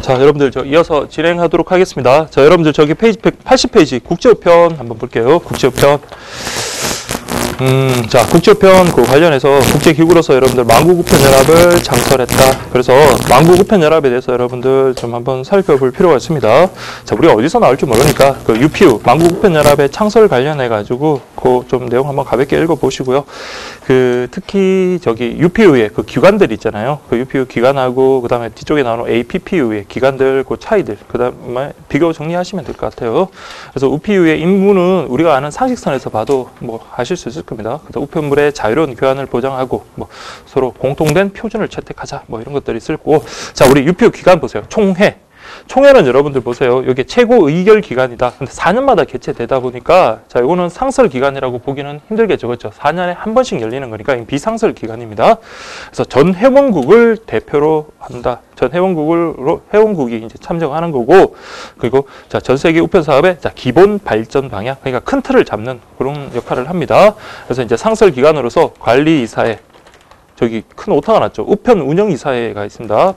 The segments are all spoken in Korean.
자, 여러분들 저 이어서 진행하도록 하겠습니다. 자, 여러분들 저기 페이지 180페이지 국제우편 한번 볼게요. 국제우편. 자, 국제우편 그 관련해서 국제기구로서 여러분들 만국우편연합을 창설했다. 그래서 만국우편연합에 대해서 여러분들 좀 한번 살펴볼 필요가 있습니다. 자, 우리가 어디서 나올지 모르니까 그 UPU 만국우편연합의 창설 관련해 가지고 그 좀 내용 한번 가볍게 읽어보시고요. 그 특히 저기 UPU의 그 기관들 있잖아요. 그 UPU 기관하고 그다음에 뒤쪽에 나오는 APPU의 기관들 그 차이들 그다음에 비교 정리하시면 될 것 같아요. 그래서 UPU의 임무는 우리가 아는 상식선에서 봐도 뭐 하실 수 있을 겁니다. 그래서 우편물의 자유로운 교환을 보장하고 뭐 서로 공통된 표준을 채택하자 뭐 이런 것들이 있을 거고. 자, 우리 UPU 기관 보세요. 총회. 총회는 여러분들 보세요. 이게 최고 의결 기관이다. 근데 4년마다 개최되다 보니까 자, 이거는 상설 기관이라고 보기는 힘들겠죠. 그렇죠? 4년에 한 번씩 열리는 거니까 비상설 기관입니다. 그래서 전 회원국을 대표로 한다. 전 회원국이 이제 참정하는 거고, 그리고 자, 전 세계 우편 사업의 자, 기본 발전 방향, 그러니까 큰 틀을 잡는 그런 역할을 합니다. 그래서 이제 상설 기관으로서 관리이사회, 저기 큰 오타가 났죠. 우편 운영이사회가 있습니다.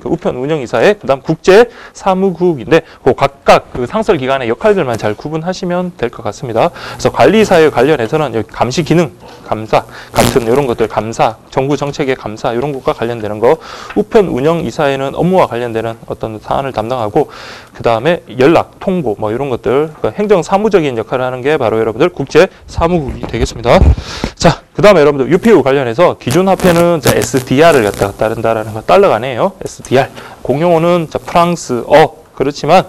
우편 운영이사회, 그다음 국제 사무국인데 그 각각 그 상설 기관의 역할들만 잘 구분하시면 될 것 같습니다. 그래서 관리이사회 관련해서는 여기 감시 기능, 감사 같은 이런 것들, 감사, 정부 정책의 감사 이런 것과 관련되는 거, 우편 운영이사회는 업무와 관련되는 어떤 사안을 담당하고, 그 다음에 연락, 통보 뭐 이런 것들, 그러니까 행정 사무적인 역할을 하는 게 바로 여러분들 국제 사무국이 되겠습니다. 자, 그 다음에 여러분들 UPU 관련해서 기준 화폐는 SDR을 갖다가 따른다라는 거, 달러가 아니에요. SDR. 공용어는 프랑스어. 그렇지만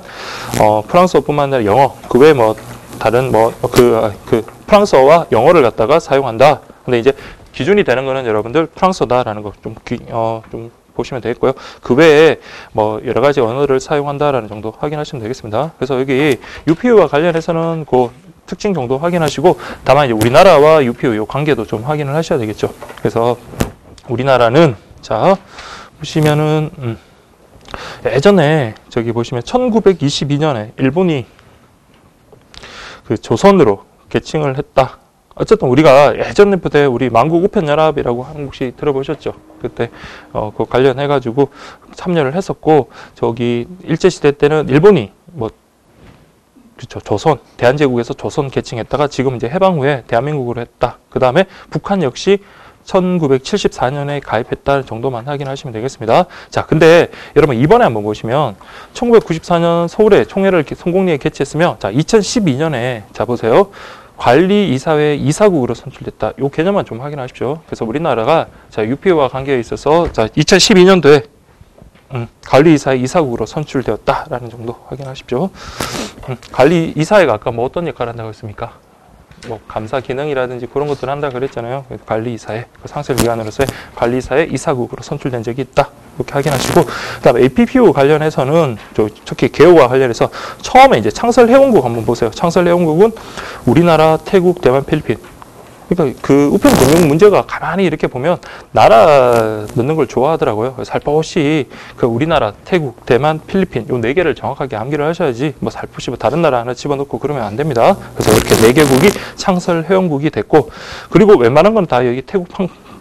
프랑스어뿐만 아니라 영어, 그 외에 뭐 다른 뭐 그 프랑스어와 영어를 갖다가 사용한다. 근데 이제 기준이 되는 거는 여러분들 프랑스어다라는 거 좀 보시면 되겠고요. 그 외에 뭐 여러 가지 언어를 사용한다라는 정도 확인하시면 되겠습니다. 그래서 여기 UPU와 관련해서는 그 특징 정도 확인하시고, 다만 이제 우리나라와 UPU 요 관계도 좀 확인을 하셔야 되겠죠. 그래서 우리나라는 자 보시면은 예전에 저기 보시면 1922년에 일본이 그 조선으로 개칭을 했다. 어쨌든 우리가 예전부터 우리 만국우편연합이라고 혹시 들어보셨죠? 그때 그 관련해 가지고 참여를 했었고, 저기 일제시대 때는 일본이 뭐 그렇죠. 조선, 대한제국에서 조선 개칭했다가 지금 이제 해방 후에 대한민국으로 했다. 그 다음에 북한 역시 1974년에 가입했다는 정도만 확인하시면 되겠습니다. 자, 근데 여러분 이번에 한번 보시면 1994년 서울에 총회를 성공리에 개최했으며, 자, 2012년에 자 보세요. 관리이사회 이사국으로 선출됐다. 이 개념만 좀 확인하십시오. 그래서 우리나라가 자, UPU와 관계에 있어서 자, 2012년도에 관리이사회 이사국으로 선출되었다라는 정도 확인하십시오. 관리이사회가 아까 뭐 어떤 역할을 한다고 했습니까? 뭐 감사 기능이라든지 그런 것들을 한다 그랬잖아요. 관리이사회, 그 상설기관으로서의 관리이사회 이사국으로 선출된 적이 있다. 이렇게 확인하시고, 그다음에 APPU 관련해서는 특히 개요와 관련해서 처음에 이제 창설회원국 한번 보세요. 창설회원국은 우리나라, 태국, 대만, 필리핀. 그러니까 그 우편 공용 문제가 가만히 이렇게 보면 나라 넣는 걸 좋아하더라고요. 살포시 그 우리나라, 태국, 대만, 필리핀 요 네 개를 정확하게 암기를 하셔야지 뭐 살포시 뭐 다른 나라 하나 집어넣고 그러면 안 됩니다. 그래서 이렇게 네 개국이 창설 회원국이 됐고, 그리고 웬만한 건 다 여기 태국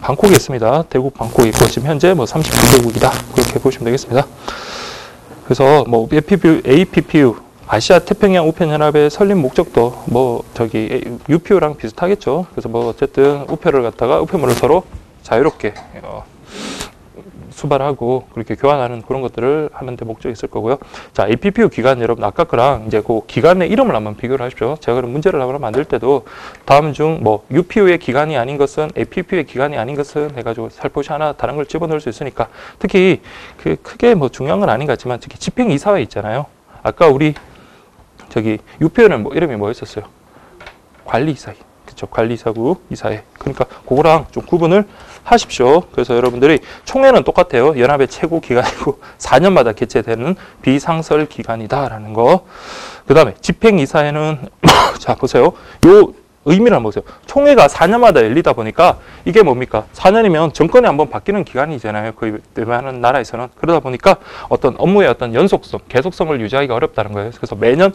방콕에 있습니다. 태국 방콕에 있고 지금 현재 뭐 39개국이다. 그렇게 보시면 되겠습니다. 그래서 뭐 APPU 아시아 태평양 우편연합의 설립 목적도 뭐 저기 UPU랑 비슷하겠죠. 그래서 뭐 어쨌든 우편물을 서로 자유롭게 수발하고 그렇게 교환하는 그런 것들을 하는 데 목적이 있을 거고요. 자, APPU 기간 여러분 아까 거랑 이제 그 기관의 이름을 한번 비교를 하십시오. 제가 그런 문제를 한번 만들 때도 다음 중 뭐 UPU의 기관이 아닌 것은 APPU의 기관이 아닌 것은 해가지고 살포시 하나 다른 걸 집어넣을 수 있으니까, 특히 그 크게 뭐 중요한 건 아닌 것 같지만 특히 집행이사회 있잖아요. 아까 우리 저기 UPU는 뭐 이름이 뭐였었어요? 관리이사회. 그렇죠. 관리이사국 이사회. 그러니까 그거랑 좀 구분을 하십시오. 그래서 여러분들이 총회는 똑같아요. 연합의 최고 기관이고 4년마다 개최되는 비상설 기관이다라는 거. 그 다음에 집행이사회는 자 보세요. 요 의미를 한번 보세요. 총회가 4년마다 열리다 보니까 이게 뭡니까? 4년이면 정권이 한번 바뀌는 기간이잖아요. 거의 웬만한 나라에서는. 그러다 보니까 어떤 업무의 어떤 연속성, 계속성을 유지하기가 어렵다는 거예요. 그래서 매년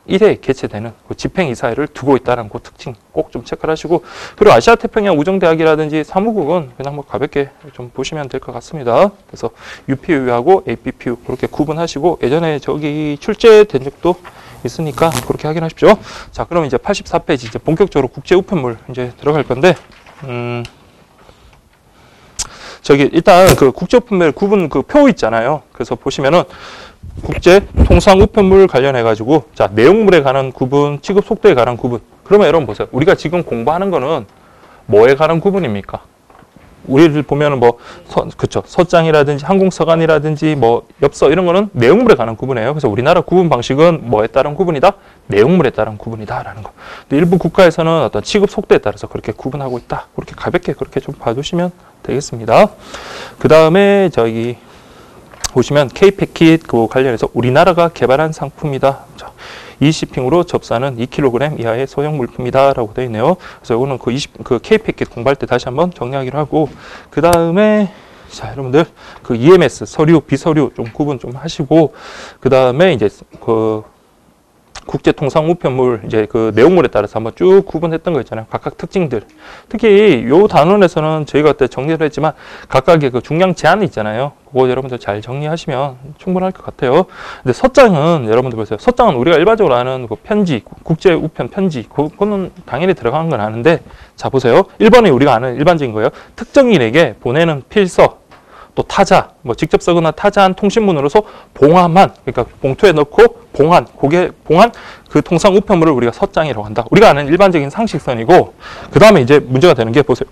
1회 개최되는 그 집행이사회를 두고 있다는 그 특징 꼭 좀 체크를 하시고, 그리고 아시아태평양 우정대학이라든지 사무국은 그냥 뭐 가볍게 좀 보시면 될 것 같습니다. 그래서 UPU하고 APPU 그렇게 구분하시고, 예전에 저기 출제된 적도 있으니까 그렇게 확인하십시오. 자, 그럼 이제 84페이지 이제 본격적으로 국제 우편물 이제 들어갈 건데, 저기 일단 그 국제 우편물 구분 그 표 있잖아요. 그래서 보시면은 국제 통상 우편물 관련해 가지고, 자, 내용물에 관한 구분, 취급 속도에 관한 구분. 그러면 여러분 보세요. 우리가 지금 공부하는 거는 뭐에 관한 구분입니까? 우리를 보면은 뭐 그쵸, 서장이라든지 항공서간이라든지 뭐 엽서 이런 거는 내용물에 관한 구분이에요. 그래서 우리나라 구분 방식은 뭐에 따른 구분이다? 내용물에 따른 구분이다라는 거. 근데 일부 국가에서는 어떤 취급 속도에 따라서 그렇게 구분하고 있다. 그렇게 가볍게 그렇게 좀 봐주시면 되겠습니다. 그 다음에 저기 보시면 K-패킷 그 관련해서 우리나라가 개발한 상품이다. 자, 이시핑으로 접수하는 2kg 이하의 소형 물품이다 라고 되어 있네요. 그래서 이거는 그 K-패킷 공부할 때 다시 한번 정리하기로 하고, 그 다음에 자, 여러분들 그 EMS 서류, 비서류 좀 구분 좀 하시고, 그 다음에 이제 그 국제 통상 우편물 이제 그 내용물에 따라서 한번 쭉 구분했던 거 있잖아요. 각각 특징들. 특히 요 단원에서는 저희가 그때 정리를 했지만 각각의 그 중량 제한이 있잖아요. 그거 여러분들 잘 정리하시면 충분할 것 같아요. 근데 서장은 여러분들 보세요. 서장은 우리가 일반적으로 아는 그 편지, 국제 우편 편지, 그거는 당연히 들어간 건 아는데, 자 보세요. 1번이 우리가 아는 일반적인 거예요. 특정인에게 보내는 필서, 또 타자, 뭐 직접 쓰거나 타자한 통신문으로서 봉함한, 그러니까 봉투에 넣고 봉한, 봉한 그 통상 우편물을 우리가 서장이라고 한다. 우리가 아는 일반적인 상식선이고, 그 다음에 이제 문제가 되는 게 보세요.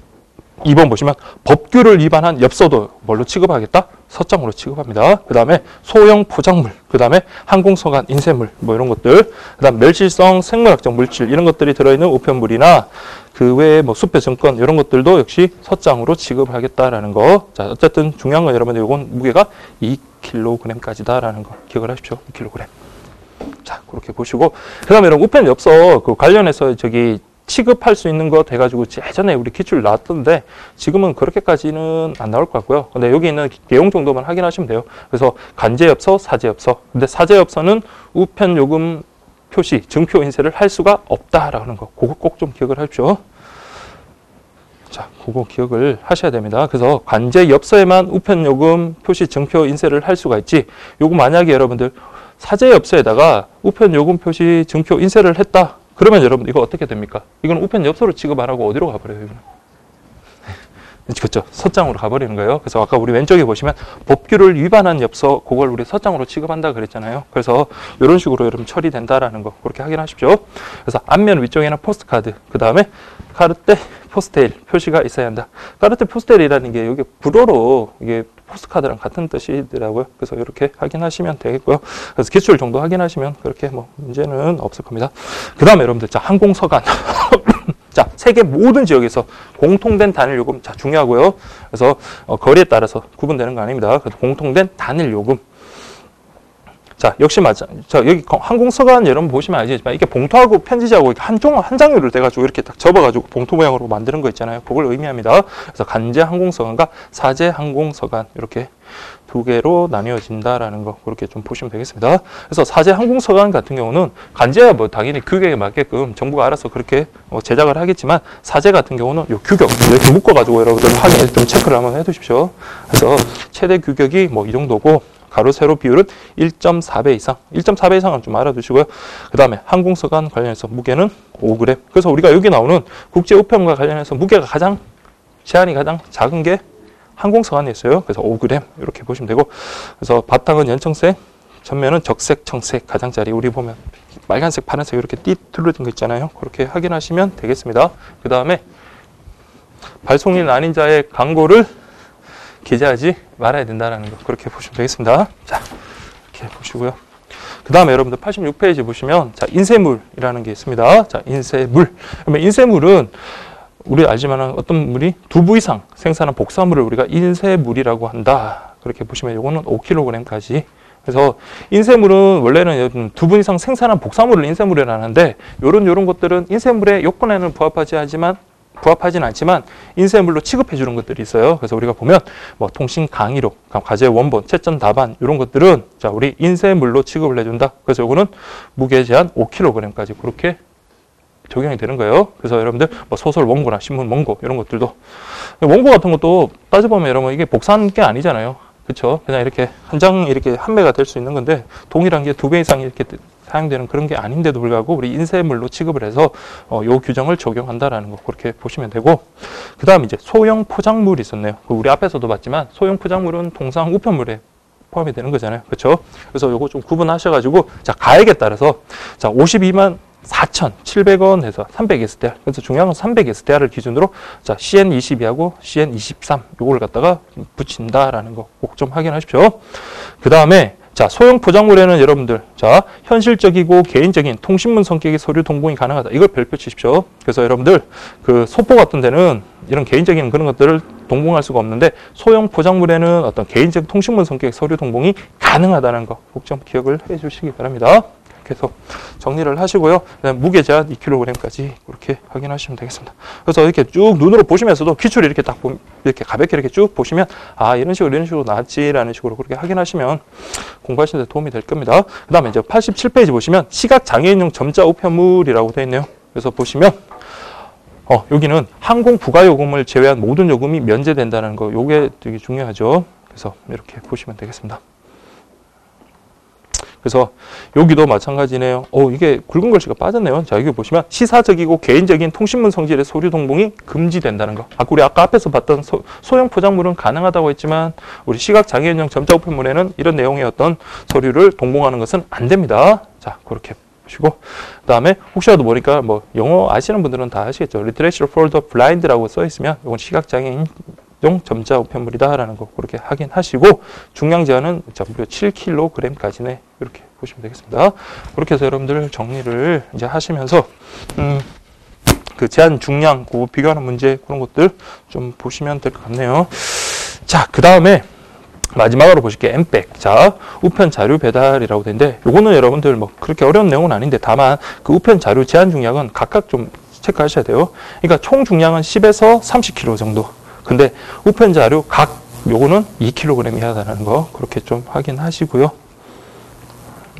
2번 보시면 법규를 위반한 엽서도 뭘로 취급하겠다? 서장으로 취급합니다. 그 다음에 소형 포장물, 그 다음에 항공서간 인쇄물, 뭐 이런 것들, 그 다음 멸실성 생물학적 물질 이런 것들이 들어있는 우편물이나 그 외에 뭐 수표 증권 이런 것들도 역시 서장으로 취급하겠다라는 거. 자, 어쨌든 중요한 건 여러분들 이건 무게가 2kg까지다라는 거 기억을 하십시오. 2kg. 자, 그렇게 보시고, 그 다음에 여러분 우편 엽서 그 관련해서 저기 취급할 수 있는 것 해가지고 예전에 우리 기출 나왔던데 지금은 그렇게까지는 안 나올 것 같고요. 근데 여기 있는 내용 정도만 확인하시면 돼요. 그래서 간제엽서, 사제엽서. 근데 사제엽서는 우편 요금 표시, 증표 인쇄를 할 수가 없다라는 거. 그거 꼭 좀 기억을 하십시오. 자, 그거 기억을 하셔야 됩니다. 그래서 관제엽서에만 우편 요금 표시, 증표 인쇄를 할 수가 있지. 요거 만약에 여러분들 사제엽서에다가 우편 요금 표시, 증표 인쇄를 했다. 그러면 여러분 이거 어떻게 됩니까? 이건 우편 엽서로 취급 안 하고 어디로 가버려요? 이거는? 그렇죠. 서장으로 가버리는 거예요. 그래서 아까 우리 왼쪽에 보시면 법규를 위반한 엽서, 그걸 우리 서장으로 취급한다 그랬잖아요. 그래서 이런 식으로 여러분 처리된다라는 거 그렇게 확인하십시오. 그래서 앞면 위쪽에는 포스트카드, 그 다음에 카르테 포스테일 표시가 있어야 한다. 카르테 포스테일이라는 게 여기 불어로 이게 포스트카드랑 같은 뜻이더라고요. 그래서 이렇게 확인하시면 되겠고요. 그래서 기출 정도 확인하시면 그렇게 뭐 문제는 없을 겁니다. 그 다음에 여러분들 자, 항공서간. 자, 세계 모든 지역에서 공통된 단일 요금. 자, 중요하고요. 그래서 거리에 따라서 구분되는 거 아닙니다. 그래서 공통된 단일 요금. 자, 역시 맞아. 자, 여기 항공서간 여러분 보시면 알겠지만 이게 봉투하고 편지지하고 한 장류를 떼가지고 이렇게 딱 접어가지고 봉투 모양으로 만드는 거 있잖아요. 그걸 의미합니다. 그래서 간제 항공서간과 사제 항공서간 이렇게 두 개로 나뉘어진다라는 거 그렇게 좀 보시면 되겠습니다. 그래서 사제 항공서간 같은 경우는 간제야 뭐 당연히 규격에 맞게끔 정부가 알아서 그렇게 제작을 하겠지만, 사제 같은 경우는 요 규격 이렇게 묶어가지고 여러분들 확인 좀 체크를 한번 해두십시오. 그래서 최대 규격이 뭐 이 정도고, 가로 세로 비율은 1.4배 이상. 1.4배 이상은 좀 알아두시고요. 그 다음에 항공서간 관련해서 무게는 5g. 그래서 우리가 여기 나오는 국제 우편과 관련해서 무게가 제한이 가장 작은 게 항공서간에 있어요. 그래서 5g 이렇게 보시면 되고, 그래서 바탕은 연청색, 전면은 적색, 청색 가장자리. 우리 보면 빨간색, 파란색 이렇게 둘러진 거 있잖아요. 그렇게 확인하시면 되겠습니다. 그 다음에 발송인 아닌 자의 광고를 기재하지 말아야 된다는 거 그렇게 보시면 되겠습니다. 자, 이렇게 보시고요. 그 다음에 여러분들 86페이지 보시면 자, 인쇄물이라는 게 있습니다. 자, 인쇄물. 그러면 인쇄물은 우리 알지만 어떤 물이 2부 이상 생산한 복사물을 우리가 인쇄물이라고 한다. 그렇게 보시면 요거는 5kg까지. 그래서 인쇄물은 원래는 2분 이상 생산한 복사물을 인쇄물이라고 하는데 요런 것들은 인쇄물의 요건에는 부합하지 않지만 부합하지는 않지만 인쇄물로 취급해 주는 것들이 있어요. 그래서 우리가 보면 뭐 통신 강의록, 과제 원본, 채점 답안 이런 것들은 자, 우리 인쇄물로 취급을 해준다. 그래서 요거는 무게 제한 5kg까지 그렇게 적용이 되는 거예요. 그래서 여러분들 뭐 소설 원고나 신문 원고 이런 것들도 원고 같은 것도 따져보면 여러분 이게 복사한 게 아니잖아요. 그렇죠? 그냥 이렇게 한 장 이렇게 판매가 될 수 있는 건데 동일한 게 2배 이상 이렇게 사용되는 그런 게 아닌데도 불구하고 우리 인쇄물로 취급을 해서 요 규정을 적용한다라는 거 그렇게 보시면 되고, 그 다음 이제 소형 포장물이 있었네요. 우리 앞에서도 봤지만 소형 포장물은 통상 우편물에 포함이 되는 거잖아요. 그렇죠? 그래서 요거 좀 구분하셔가지고 자, 가액에 따라서 자 52만 4,700원에서 300SDR. 그래서 중요한 건 300SDR을 기준으로 자, CN22하고 CN23 요거를 갖다가 붙인다라는 거 꼭 좀 확인하십시오. 그 다음에 자, 소형 포장물에는 여러분들 자, 현실적이고 개인적인 통신문 성격의 서류 동봉이 가능하다. 이걸 별표 치십시오. 그래서 여러분들 그 소포 같은 데는 이런 개인적인 그런 것들을 동봉할 수가 없는데 소형 포장물에는 어떤 개인적 통신문 성격의 서류 동봉이 가능하다는 거 꼭 좀 기억을 해 주시기 바랍니다. 해서 정리를 하시고요. 무게 제한 2kg까지 그렇게 확인하시면 되겠습니다. 그래서 이렇게 쭉 눈으로 보시면서도 기출이 이렇게 딱 이렇게 가볍게 이렇게 쭉 보시면 아 이런 식으로 나왔지라는 식으로 그렇게 확인하시면 공부하시는 데 도움이 될 겁니다. 그 다음에 이제 87페이지 보시면 시각 장애인용 점자 우편물이라고 되어 있네요. 그래서 보시면 여기는 항공 부가 요금을 제외한 모든 요금이 면제된다는 거 요게 되게 중요하죠. 그래서 이렇게 보시면 되겠습니다. 그래서 여기도 마찬가지네요. 이게 굵은 글씨가 빠졌네요. 자, 여기 보시면 시사적이고 개인적인 통신문 성질의 서류 동봉이 금지된다는 거. 우리 아까 앞에서 봤던 소형 포장물은 가능하다고 했지만 우리 시각장애인용 점자 우편물에는 이런 내용의 어떤 서류를 동봉하는 것은 안 됩니다. 자, 그렇게 보시고 그 다음에 혹시라도 보니까 뭐 영어 아시는 분들은 다 아시겠죠. Literature for the Blind라고 써 있으면 이건 시각장애인 용 점자 우편물이다라는 거 그렇게 확인하시고 중량 제한은 무려 7kg까지네 이렇게 보시면 되겠습니다. 그렇게 해서 여러분들 정리를 이제 하시면서 그 제한 중량 그 비교하는 문제 그런 것들 좀 보시면 될 것 같네요. 자, 그 다음에 마지막으로 보실게요. 엠백. 자, 우편 자료 배달이라고 되는데 요거는 여러분들 뭐 그렇게 어려운 내용은 아닌데 다만 그 우편 자료 제한 중량은 각각 좀 체크하셔야 돼요. 그러니까 총 중량은 10에서 30kg 정도. 근데 우편 자료 각 요거는 2kg 이하다는 거 그렇게 좀 확인하시고요.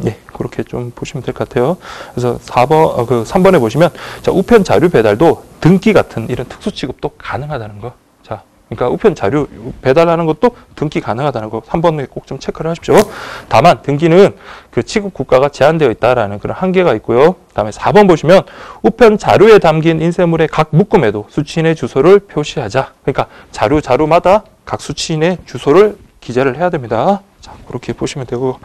예, 그렇게 좀 보시면 될 것 같아요. 그래서 3번에 보시면 자, 우편 자료 배달도 등기 같은 이런 특수 취급도 가능하다는 거. 자, 그러니까 우편 자료 배달하는 것도 등기 가능하다는 거 3번에 꼭 좀 체크를 하십시오. 다만 등기는 그 취급 국가가 제한되어 있다라는 그런 한계가 있고요. 다음에 4번 보시면 우편 자료에 담긴 인쇄물의 각 묶음에도 수취인의 주소를 표시하자. 그러니까 자료마다 각 수취인의 주소를 기재를 해야 됩니다. 자, 그렇게 보시면 되고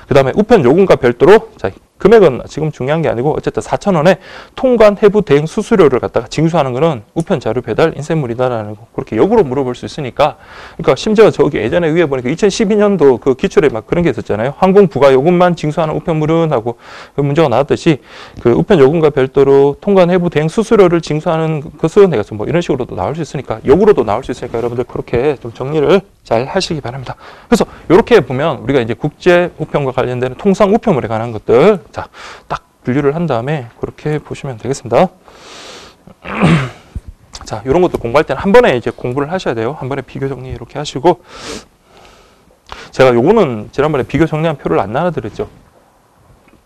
그 다음에 우편 요금과 별도로 자, 금액은 지금 중요한 게 아니고 어쨌든 4,000원에 통관 해부 대행 수수료를 갖다가 징수하는 거는 우편 자료 배달 인쇄물이다라는 거 그렇게 역으로 물어볼 수 있으니까 그러니까 심지어 저기 예전에 위에 보니까 2012년도 그 기출에 막 그런 게 있었잖아요. 항공 부가 요금만 징수하는 우편물은 하고 그 문제가 나왔듯이 그 우편 요금과 별도로 통관 해부 대행 수수료를 징수하는 것은 내가 뭐 이런 식으로도 나올 수 있으니까 역으로도 나올 수 있으니까 여러분들 그렇게 좀 정리를 잘 하시기 바랍니다. 그래서 이렇게 보면 우리가 이제 국제 우편과 관련되는 통상 우편물에 관한 것들 자, 딱 분류를 한 다음에 그렇게 보시면 되겠습니다. 자, 이런 것도 공부할 때는 한 번에 이제 공부를 하셔야 돼요. 한 번에 비교 정리 이렇게 하시고 제가 요거는 지난번에 비교 정리한 표를 안 나눠드렸죠.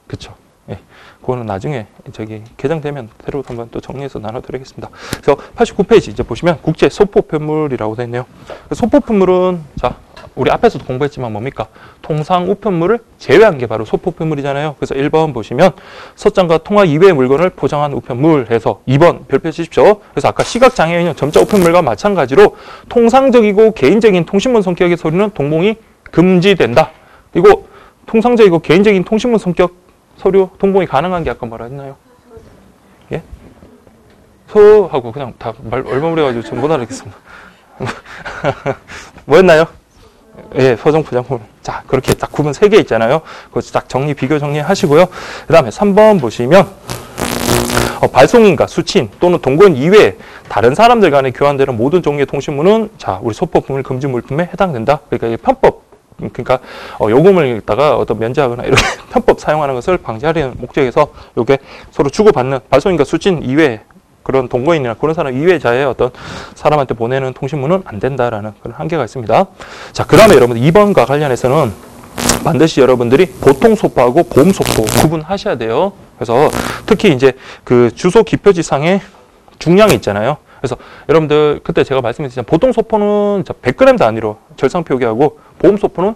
그쵸? 예. 그거는 나중에 저기 개정되면 새로 한번 또 정리해서 나눠드리겠습니다. 그래서 89페이지 이제 보시면 국제 소포편물이라고 되어 있네요. 소포편물은 자, 우리 앞에서도 공부했지만 뭡니까? 통상 우편물을 제외한 게 바로 소포편물이잖아요. 그래서 1번 보시면 서장과 통화 이외의 물건을 포장한 우편물 해서 2번 별표 치십시오. 그래서 아까 시각장애인용 점자 우편물과 마찬가지로 통상적이고 개인적인 통신문 성격의 서류는 동봉이 금지된다. 그리고 통상적이고 개인적인 통신문 성격 서류 동봉이 가능한 게 아까 뭐라 했나요? 예? 소하고 그냥 다 얼마무리해가지고 전 못 알아듣겠습니다. 뭐였나요? 예, 서정 포장품. 자, 그렇게 딱 구분 3개 있잖아요. 그거 딱 비교 정리하시고요. 그 다음에 3번 보시면, 발송인과 수취인 또는 동거인 이외에 다른 사람들 간에 교환되는 모든 종류의 통신물은 자, 우리 소포품을 금지 물품에 해당된다. 그러니까 이게 편법. 그러니까 요금을 갖다가 어떤 면제하거나 이렇게 편법 사용하는 것을 방지하려는 목적에서 요게 서로 주고받는 발송인과 수취인 이외에 그런 동거인이나 그런 사람 이외자의 어떤 사람한테 보내는 통신문은 안 된다라는 그런 한계가 있습니다. 자, 그 다음에 여러분들 2번과 관련해서는 반드시 여러분들이 보통 소포하고 보험 소포 구분하셔야 돼요. 그래서 특히 이제 그 주소 기표지상에 중량이 있잖아요. 그래서 여러분들 그때 제가 말씀드렸지만 보통 소포는 100g 단위로 절상 표기하고 보험 소포는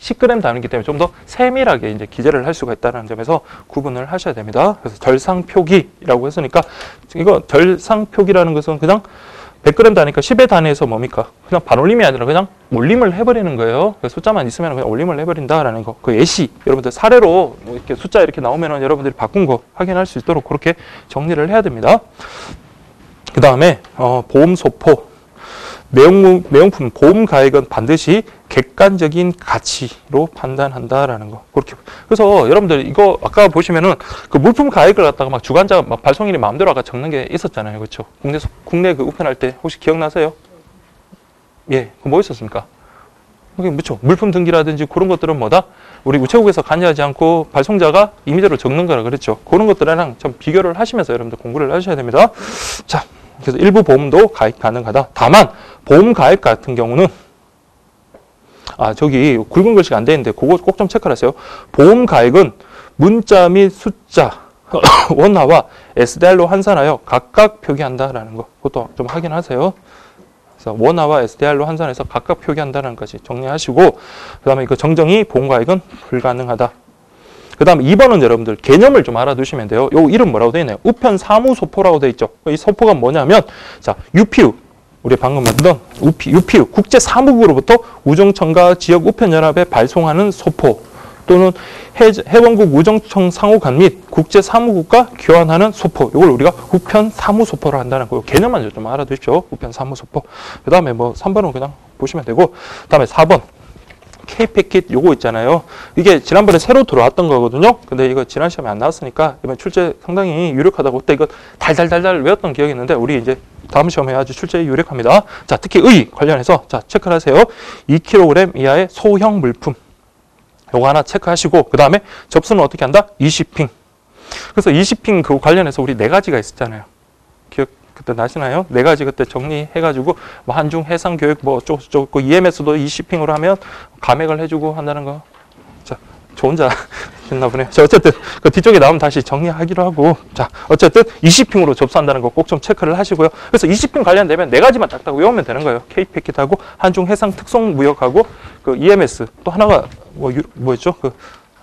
10g 단위이기 때문에 좀 더 세밀하게 이제 기재를 할 수가 있다는 점에서 구분을 하셔야 됩니다. 그래서 절상 표기라고 했으니까 이거 절상 표기라는 것은 그냥 100g 단위니까 10의 단위에서 뭡니까? 그냥 반올림이 아니라 그냥 올림을 해버리는 거예요. 숫자만 있으면 그냥 올림을 해버린다라는 거. 그 예시 여러분들 사례로 뭐 이렇게 숫자 이렇게 나오면은 여러분들이 바꾼 거 확인할 수 있도록 그렇게 정리를 해야 됩니다. 그 다음에 보험 소포. 매용품 보험 가액은 반드시 객관적인 가치로 판단한다라는 거. 그렇게. 그래서 여러분들 이거 아까 보시면은 그 물품 가액을 갖다가 막 주관자 막 발송인이 마음대로 아까 적는 게 있었잖아요. 그렇죠? 국내 그 우편할 때 혹시 기억나세요? 예. 그 뭐 있었습니까? 그게 그렇죠. 물품 등기라든지 그런 것들은 뭐다? 우리 우체국에서 관여하지 않고 발송자가 임의대로 적는 거라 그랬죠. 그런 것들이랑 좀 비교를 하시면서 여러분들 공부를 하셔야 됩니다. 자. 그래서 일부 보험도 가입 가능하다. 다만 보험 가입 같은 경우는 저기 굵은 글씨가 안 돼 있는데 그거 꼭 좀 체크를 하세요. 보험 가입은 문자 및 숫자, 원화와 SDR로 환산하여 각각 표기한다라는 거. 그것도 좀 확인하세요. 그래서 원화와 SDR로 환산해서 각각 표기한다는 것까지 정리하시고 그다음에 이거 정정이 보험 가입은 불가능하다. 그 다음에 2번은 여러분들 개념을 좀 알아두시면 돼요. 요 이름 뭐라고 되어 있나요? 우편 사무소포라고 되어 있죠. 이 소포가 뭐냐면, 자, UPU. 우리 방금 만든 UPU. 국제사무국으로부터 우정청과 지역 우편연합에 발송하는 소포. 또는 회원국 우정청 상호간 및 국제사무국과 교환하는 소포. 이걸 우리가 우편 사무소포를 한다는 거. 개념만 좀 알아두십시오. 우편 사무소포. 그 다음에 뭐 3번은 그냥 보시면 되고. 그 다음에 4번. K-패킷 요거 있잖아요. 이게 지난번에 새로 들어왔던 거거든요. 근데 이거 지난 시험에 안 나왔으니까 이번 출제 상당히 유력하다고 그때 이거 달달달달 외웠던 기억이 있는데 우리 이제 다음 시험에 아주 출제에 유력합니다. 자, 특히 의 관련해서 자, 체크를 하세요. 2kg 이하의 소형 물품. 요거 하나 체크하시고 그 다음에 접수는 어떻게 한다? 20핑. 그래서 20핑 그 관련해서 우리 4가지가 있었잖아요. 기억 그때 나시나요? 4가지 그때 정리해가지고 뭐 한중 해상 교육 뭐 어쩌고 EMS도 20핑으로 하면 감액을 해주고 한다는 거. 자, 저 혼자 했나 보네요. 자, 어쨌든 그 뒤쪽에 나오면 다시 정리하기로 하고 자, 어쨌든 20핑으로 접수한다는 거 꼭 좀 체크를 하시고요. 그래서 20핑 관련되면 4가지만 딱딱 외우면 되는 거예요. K-패킷하고 한중 해상 특송 무역하고 그 EMS 또 하나가 뭐였죠?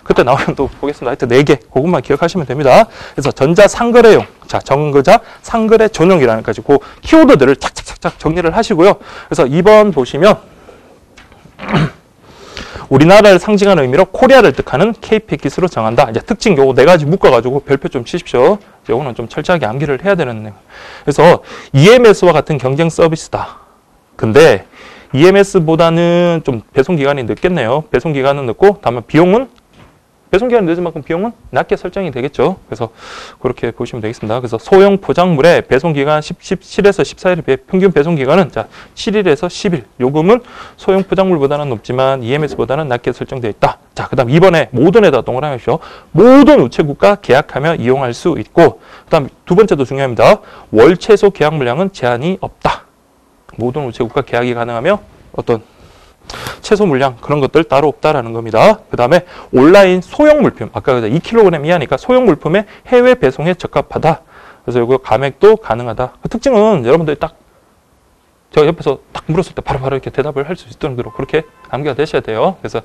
그때 나오면 또 보겠습니다. 하여튼 4개 그것만 기억하시면 됩니다. 그래서 전자 상거래용, 자 정거자 상거래 전용이라는 까지 그 키워드들을 착착착착 정리를 하시고요. 그래서 2번 보시면 우리나라를 상징하는 의미로 코리아를 뜻하는 K-패킷으로 정한다. 이제 특징 요거 4가지 묶어가지고 별표 좀 치십시오. 요거는 좀 철저하게 암기를 해야 되는 내용. 그래서 EMS와 같은 경쟁 서비스다. 근데 EMS보다는 좀 배송 기간이 늦겠네요. 배송 기간은 늦고 다만 비용은 배송기간이 늦은 만큼 비용은 낮게 설정이 되겠죠. 그래서 그렇게 보시면 되겠습니다. 그래서 소형 포장물의 배송기간 17에서 14일에 비해 평균 배송기간은 자 7일에서 10일. 요금은 소형 포장물보다는 높지만 EMS보다는 낮게 설정되어 있다. 자, 그 다음 2번에 모든에다 동그라미십시오. 모든 우체국과 계약하며 이용할 수 있고 그 다음 두 번째도 중요합니다. 월 최소 계약 물량은 제한이 없다. 모든 우체국과 계약이 가능하며 어떤 최소 물량 그런 것들 따로 없다라는 겁니다. 그 다음에 온라인 소형 물품 아까 2kg 이하니까 소형 물품의 해외 배송에 적합하다. 그래서 이거 감액도 가능하다. 그 특징은 여러분들이 딱 저 옆에서 딱 물었을 때 바로바로 이렇게 대답을 할 수 있도록 그렇게 암기가 되셔야 돼요. 그래서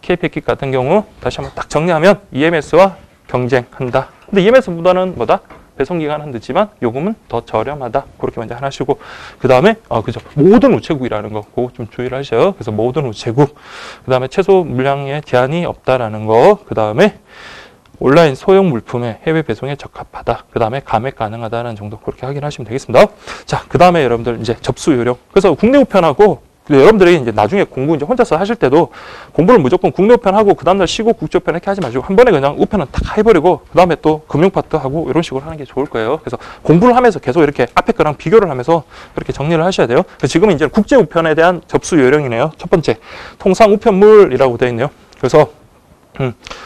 K-패킷 같은 경우 다시 한번 딱 정리하면 EMS와 경쟁한다. 근데 EMS보다는 뭐다? 배송기간은 늦지만 요금은 더 저렴하다. 그렇게 먼저 하나 하시고 그 다음에 그죠 모든 우체국이라는 거 그거 좀 주의를 하셔요. 그래서 모든 우체국 그 다음에 최소 물량에 제한이 없다라는 거 그 다음에 온라인 소형 물품의 해외 배송에 적합하다. 그 다음에 감액 가능하다는 정도 그렇게 확인하시면 되겠습니다. 자, 그 다음에 여러분들 이제 접수 요령. 그래서 국내 우편하고 여러분들이 이제 나중에 공부 이제 혼자서 하실 때도 공부를 무조건 국내 우편하고 그 다음날 쉬고 국제 우편 이렇게 하지 마시고 한 번에 그냥 우편은 딱 해버리고 그 다음에 또 금융 파트 하고 이런 식으로 하는 게 좋을 거예요. 그래서 공부를 하면서 계속 이렇게 앞에 거랑 비교를 하면서 이렇게 정리를 하셔야 돼요. 그래서 지금은 이제 국제 우편에 대한 접수 요령이네요. 첫 번째 통상 우편물이라고 되어 있네요. 그래서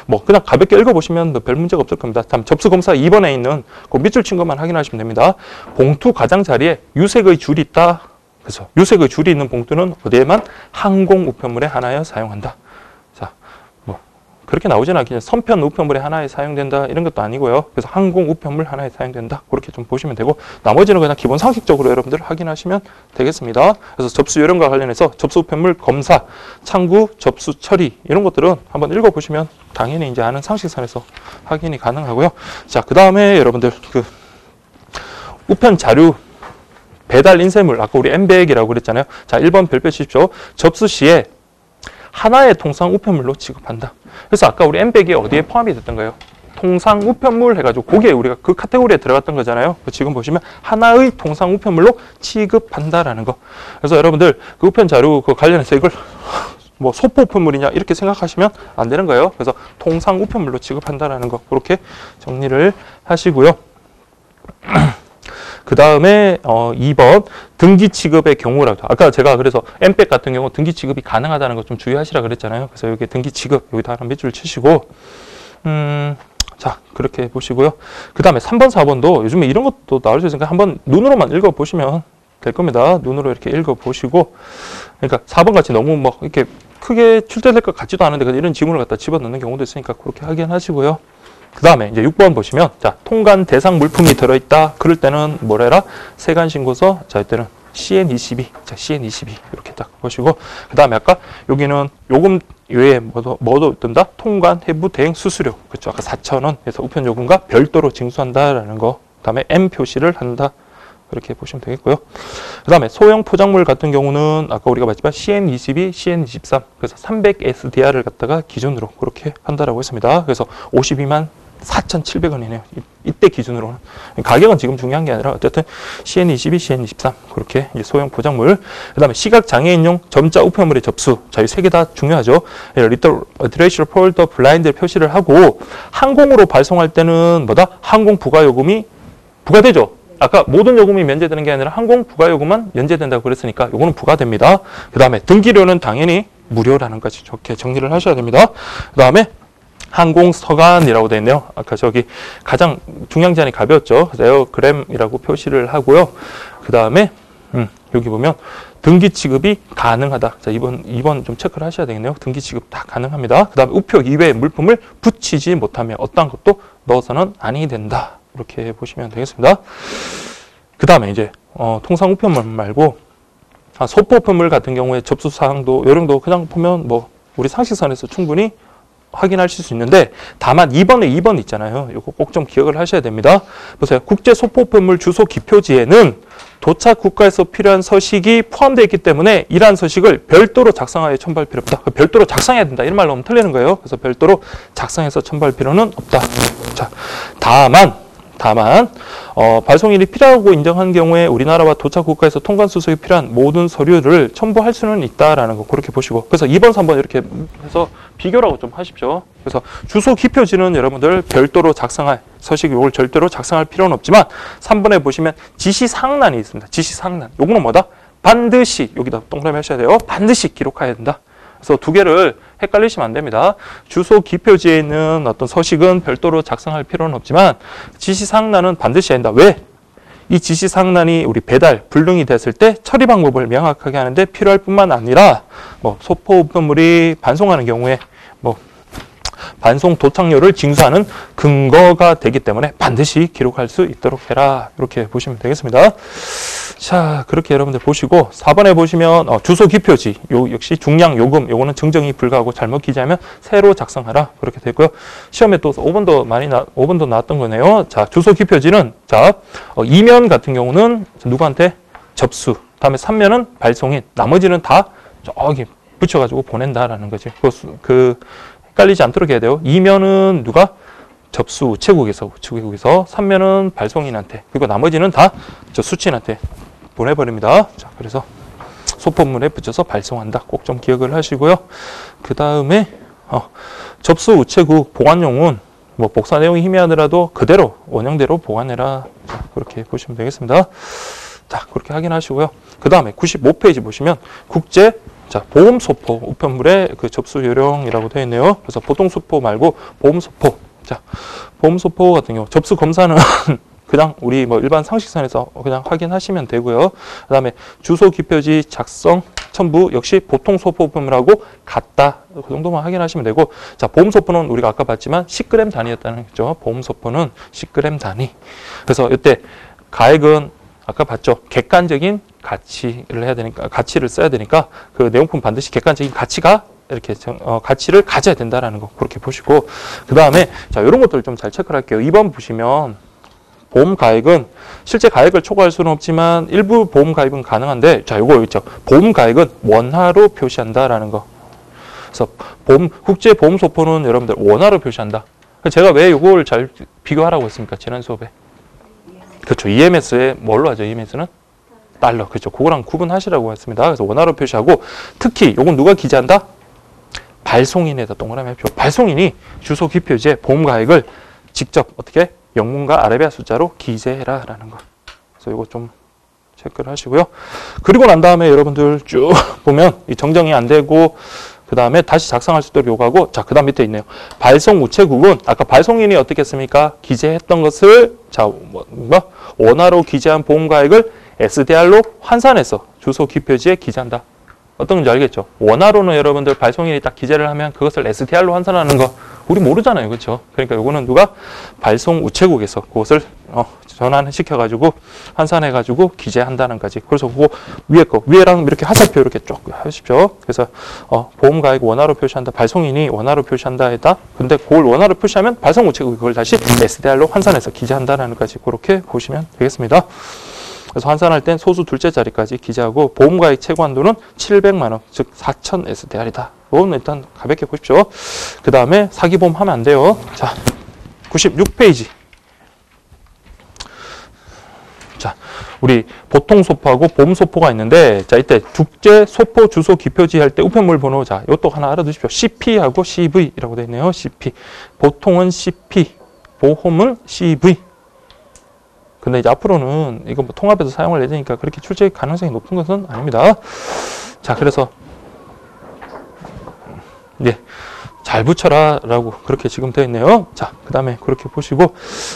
뭐 그냥 가볍게 읽어보시면 별 문제가 없을 겁니다. 다음 접수 검사 2번에 있는 그 밑줄 친 것만 확인하시면 됩니다. 봉투 가장자리에 유색의 줄이 있다. 그래서 유색의 줄이 있는 봉투는 어디에만 항공 우편물에 하나여 사용한다. 자, 뭐 그렇게 나오진 않겠지만 선편 우편물에 하나에 사용된다 이런 것도 아니고요. 그래서 항공 우편물 하나에 사용된다. 그렇게 좀 보시면 되고 나머지는 그냥 기본 상식적으로 여러분들 확인하시면 되겠습니다. 그래서 접수 요령과 관련해서 접수 우편물 검사, 창구, 접수 처리 이런 것들은 한번 읽어보시면 당연히 이제 아는 상식선에서 확인이 가능하고요. 자, 그 다음에 여러분들 그 우편 자료 배달 인쇄물, 아까 우리 M백이라고 그랬잖아요. 자, 1번 별표 치십시오. 접수 시에 하나의 통상 우편물로 취급한다. 그래서 아까 우리 M백이 어디에 포함이 됐던 거예요? 통상 우편물 해가지고 거기에 우리가 그 카테고리에 들어갔던 거잖아요. 지금 보시면 하나의 통상 우편물로 취급한다라는 거. 그래서 여러분들 그 우편 자료 그 관련해서 이걸 뭐 소포 우편물이냐 이렇게 생각하시면 안 되는 거예요. 그래서 통상 우편물로 취급한다라는 거 그렇게 정리를 하시고요. 그 다음에 2번 등기 취급의 경우라고. 아까 제가 그래서 M백 같은 경우 등기 취급이 가능하다는 거 좀 주의하시라 그랬잖아요. 그래서 여기 등기 취급 여기다 한 밑줄 치시고 자 그렇게 보시고요. 그 다음에 3번 4번도 요즘에 이런 것도 나올 수 있으니까 한번 눈으로만 읽어보시면 될 겁니다. 눈으로 이렇게 읽어보시고 그러니까 4번 같이 너무 막 이렇게 크게 출제될 것 같지도 않은데 이런 지문을 갖다 집어넣는 경우도 있으니까 그렇게 확인하시고요. 그 다음에 이제 6번 보시면 자 통관 대상 물품이 들어있다. 그럴 때는 뭐래라? 세관 신고서. 자 이때는 CN22. 자 CN22 이렇게 딱 보시고 그 다음에 아까 여기는 요금 외에 뭐도 뜬다? 통관 해부 대행 수수료. 그렇죠. 아까 4,000원에서 우편 요금과 별도로 징수한다라는 거. 그 다음에 M 표시를 한다. 그렇게 보시면 되겠고요. 그 다음에 소형 포장물 같은 경우는 아까 우리가 봤지만 CN22, CN23 그래서 300SDR을 갖다가 기준으로 그렇게 한다라고 했습니다. 그래서 52만 4,700원이네요. 이때 기준으로는. 가격은 지금 중요한 게 아니라 어쨌든 CN22, CN23 그렇게 이제 소형 포장물. 그 다음에 시각장애인용 점자 우편물의 접수. 자, 이 세 개 다 중요하죠. Literature Folder Blind를 표시를 하고 항공으로 발송할 때는 뭐다? 항공 부가요금이 부과되죠. 아까 모든 요금이 면제되는 게 아니라 항공 부가요금만 면제된다고 그랬으니까 요거는 부과됩니다. 그 다음에 등기료는 당연히 무료라는 것이 좋게 정리를 하셔야 됩니다. 그 다음에 항공서간이라고 되어 있네요. 아까 저기 가장 중량 제한이 가벼웠죠. 에어그램이라고 표시를 하고요. 그 다음에 여기 보면 등기 취급이 가능하다. 자, 2번 좀 체크를 하셔야 되겠네요. 등기 취급 다 가능합니다. 그 다음에 우표 이외의 물품을 붙이지 못하며 어떠한 것도 넣어서는 아니 된다. 이렇게 보시면 되겠습니다. 그 다음에 이제 통상 우편물 말고 소포 우편물 같은 경우에 접수 사항도 요령도 그냥 보면 뭐 우리 상식선에서 충분히 확인하실 수 있는데 다만 2번 있잖아요. 이거 꼭 좀 기억을 하셔야 됩니다. 보세요. 국제 소포 우편물 주소 기표지에는 도착 국가에서 필요한 서식이 포함되어 있기 때문에 이러한 서식을 별도로 작성하여 첨부할 필요 없다. 별도로 작성해야 된다. 이런 말로 하면 틀리는 거예요. 그래서 별도로 작성해서 첨부할 필요는 없다. 자, 다만 발송일이 필요하고 인정한 경우에 우리나라와 도착 국가에서 통관 수속이 필요한 모든 서류를 첨부할 수는 있다라는 거 그렇게 보시고 그래서 2번, 3번 이렇게 해서 비교라고 좀 하십시오. 그래서 주소 기표지는 여러분들 별도로 작성할 서식 이걸 절대로 작성할 필요는 없지만 3번에 보시면 지시사항란이 있습니다. 지시사항란. 요거는 뭐다? 반드시 여기다 동그라미 하셔야 돼요. 반드시 기록해야 된다. 그래서 두 개를 헷갈리시면 안 됩니다. 주소 기표지에 있는 어떤 서식은 별도로 작성할 필요는 없지만 지시사항란은 반드시 해야 된다. 왜? 이 지시사항란이 우리 배달, 불능이 됐을 때 처리 방법을 명확하게 하는데 필요할 뿐만 아니라 뭐 소포 우편물이 반송하는 경우에 뭐 반송 도착료를 징수하는 근거가 되기 때문에 반드시 기록할 수 있도록 해라. 이렇게 보시면 되겠습니다. 자, 그렇게 여러분들 보시고 4번에 보시면 주소 기표지 요 역시 중량 요금 요거는 증정이 불가하고 잘못 기재하면 새로 작성하라. 그렇게 되고요. 시험에 또 5번도 나왔던 거네요. 자, 주소 기표지는 자, 이면 같은 경우는 누구한테 접수. 다음에 3면은 발송인. 나머지는 다 저기 붙여 가지고 보낸다라는 거지. 헷갈리지 않도록 해야 돼요. 이면은 누가? 접수 우체국에서 3면은 발송인한테 그리고 나머지는 다 저 수취인한테 보내버립니다. 자, 그래서 소포물에 붙여서 발송한다. 꼭 좀 기억을 하시고요. 그 다음에 접수 우체국 보관용은 뭐 복사 내용이 희미하더라도 그대로 원형대로 보관해라. 자, 그렇게 보시면 되겠습니다. 자, 그렇게 확인하시고요. 그 다음에 95페이지 보시면 국제 자, 보험소포 우편물의 그 접수 요령이라고 되어 있네요. 그래서 보통소포 말고 보험소포. 자, 보험소포 같은 경우 접수 검사는 그냥 우리 뭐 일반 상식선에서 그냥 확인하시면 되고요. 그 다음에 주소 기표지 작성 첨부 역시 보통 소포 우편물하고 같다. 그 정도만 확인하시면 되고, 자, 보험 소포는 우리가 아까 봤지만 10g 단위였다는 거죠. 보험 소포는 10g 단위. 그래서 이때 가액은 아까 봤죠. 객관적인 가치를 해야 되니까, 가치를 써야 되니까 그 내용품 반드시 객관적인 가치가 이렇게 가치를 가져야 된다라는 거 그렇게 보시고, 그 다음에 자, 이런 것들 좀 잘 체크를 할게요. 2번 보시면 보험 가액은 실제 가액을 초과할 수는 없지만 일부 보험 가입은 가능한데, 자, 요거 있죠. 보험 가액은 원화로 표시한다라는 거. 그래서 국제 보험 소포는 여러분들 원화로 표시한다. 제가 왜 요걸 잘 비교하라고 했습니까? 지난 수업에. 그렇죠. EMS에 뭘로 하죠? EMS는 달러. 그렇죠. 그거랑 구분하시라고 했습니다. 그래서 원화로 표시하고, 특히 요건 누가 기재한다? 발송인에다 동그라미 합시오. 발송인이 주소 기표지에 보험 가액을 직접 어떻게 영문과 아라비아 숫자로 기재해라라는 거. 그래서 이거 좀 체크를 하시고요. 그리고 난 다음에 여러분들 쭉 보면 이 정정이 안 되고, 그 다음에 다시 작성할 수 있도록 요구하고, 자, 그 다음 밑에 있네요. 발송 우체국은 아까 발송인이 어떻게 했습니까? 기재했던 것을 자, 원화로 기재한 보험가액을 SDR로 환산해서 주소 기표지에 기재한다. 어떤 건지 알겠죠? 원화로는 여러분들 발송인이 딱 기재를 하면 그것을 SDR로 환산하는 거 우리 모르잖아요. 그렇죠? 그러니까 요거는 누가 발송 우체국에서 그것을 전환시켜가지고 환산해가지고 기재한다는 거지. 그래서 그거 위에 거 위에랑 이렇게 화살표 이렇게 쭉 하십시오. 그래서 보험가액 원화로 표시한다. 발송인이 원화로 표시한다 했다. 근데 그걸 원화로 표시하면 발송 우체국이 그걸 다시 SDR로 환산해서 기재한다는 거지. 그렇게 보시면 되겠습니다. 그래서 환산할 땐 소수 둘째 자리까지 기재하고, 보험가액 최고 한도는 700만 원, 즉 4,000 SDR이다. 이건 일단 가볍게 보십시오. 그 다음에 사기보험 하면 안 돼요. 자, 96페이지. 자, 우리 보통 소포하고 보험 소포가 있는데, 자, 이때 국제 소포 주소 기표지 할 때 우편물 번호, 자, 이것도 하나 알아두십시오. CP하고 CV라고 되어 있네요. CP. 보통은 CP, 보험은 CV. 근데 이제 앞으로는 이거 뭐 통합해서 사용을 예정이니까 그렇게 출제 가능성이 높은 것은 아닙니다. 자, 그래서 예, 잘 붙여라 라고 그렇게 지금 되어 있네요. 자, 그 다음에 그렇게 보시고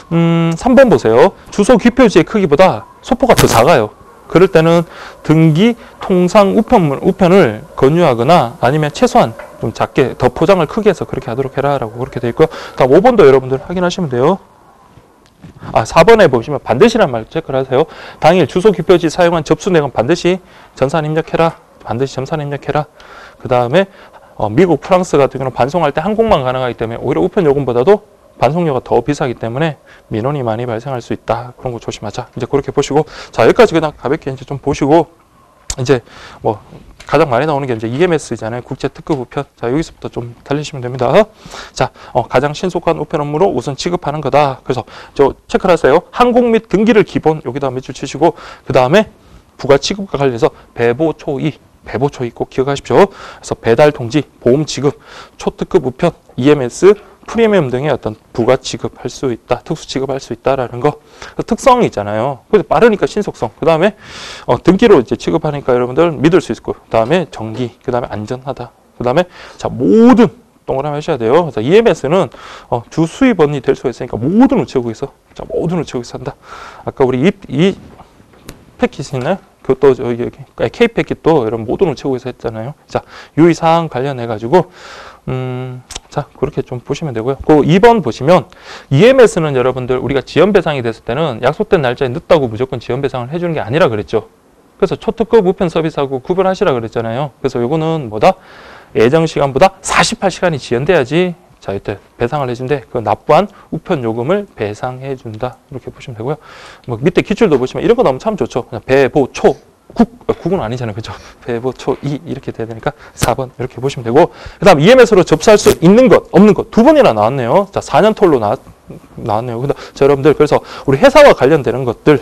3번 보세요. 주소 기표지의 크기보다 소포가 더 작아요. 그럴 때는 등기 통상 우편을 권유하거나 아니면 최소한 좀 작게 더 포장을 크게 해서 그렇게 하도록 해라 라고 그렇게 되어 있고요. 다음 5번도 여러분들 확인하시면 돼요. 4번에 보시면 반드시란 말 체크를 하세요. 당일 주소 기표지 사용한 접수 내역은 반드시 전산 입력해라. 반드시 전산 입력해라. 그 다음에 미국, 프랑스 같은 경우는 반송할 때 항공만 가능하기 때문에 오히려 우편 요금보다도 반송료가 더 비싸기 때문에 민원이 많이 발생할 수 있다. 그런 거 조심하자. 이제 그렇게 보시고, 자, 여기까지 그냥 가볍게 이제 좀 보시고, 이제 뭐 가장 많이 나오는 게 이제 EMS잖아요. 국제 특급 우편. 자, 여기서부터 좀 달리시면 됩니다. 자, 가장 신속한 우편 업무로 우선 취급하는 거다. 그래서 저 체크를 하세요. 항공 및 등기를 기본 여기다 몇 줄 치시고, 그 다음에 부가 취급과 관련해서 배보 초이 꼭 기억하십시오. 그래서 배달 통지, 보험 지급, 초특급 우편, EMS, 프리미엄 등의 어떤 부가 지급할 수 있다, 특수 지급할 수 있다라는 거. 특성이 있잖아요. 그래서 빠르니까 신속성. 그 다음에 등기로 이제 취급하니까 여러분들 믿을 수 있고, 그 다음에 정기, 그 다음에 안전하다. 그 다음에 자, 모든 동그라미 하셔야 돼요. 그래서 EMS는 주 수입원이 될 수가 있으니까 모든 우체국에서, 자, 모든 우체국에서 한다. 아까 우리 이 패키지 있나요? 그것도 저기 K 패킷도 여러분 모든 우체국에서 했잖아요. 자, 유의사항 관련해 가지고 자, 그렇게 좀 보시면 되고요. 그 2번 보시면 EMS는 여러분들 우리가 지연 배상이 됐을 때는 약속된 날짜에 늦다고 무조건 지연 배상을 해주는 게 아니라 그랬죠. 그래서 초특급 우편 서비스하고 구별하시라 그랬잖아요. 그래서 요거는 뭐다? 예정 시간보다 48시간이 지연돼야지, 자, 이때 배상을 해준대. 그 납부한 우편 요금을 배상해 준다. 이렇게 보시면 되고요. 뭐 밑에 기출도 보시면 이런 거 나오면 참 좋죠. 그냥 배보초 국은 아니잖아요. 그죠? 배보초 이렇게 돼야 되니까 4번 이렇게 보시면 되고, 그 다음 EMS로 접수할 수 있는 것, 없는 것 두 번이나 나왔네요. 자, 4년 톨로 나왔네요. 근데 자, 여러분들 그래서 우리 회사와 관련되는 것들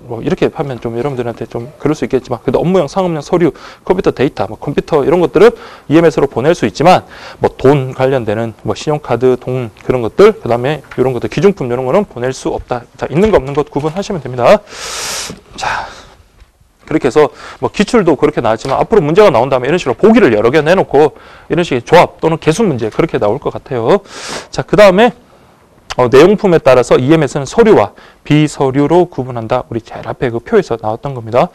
뭐 이렇게 하면 좀 여러분들한테 좀 그럴 수 있겠지만, 그래도 업무용, 상업용, 서류, 컴퓨터 데이터, 뭐 컴퓨터 이런 것들은 EMS로 보낼 수 있지만, 뭐 돈 관련되는 뭐 신용카드, 돈 그런 것들, 그 다음에 이런 것들, 기준품 이런 거는 보낼 수 없다. 자, 있는 거 없는 것 구분하시면 됩니다. 자, 그렇게 해서 뭐 기출도 그렇게 나왔지만 앞으로 문제가 나온다면 이런 식으로 보기를 여러 개 내놓고 이런 식의 조합 또는 개수 문제 그렇게 나올 것 같아요. 자, 그 다음에 내용품에 따라서 EMS는 서류와 비서류로 구분한다. 우리 제일 앞에 그 표에서 나왔던 겁니다.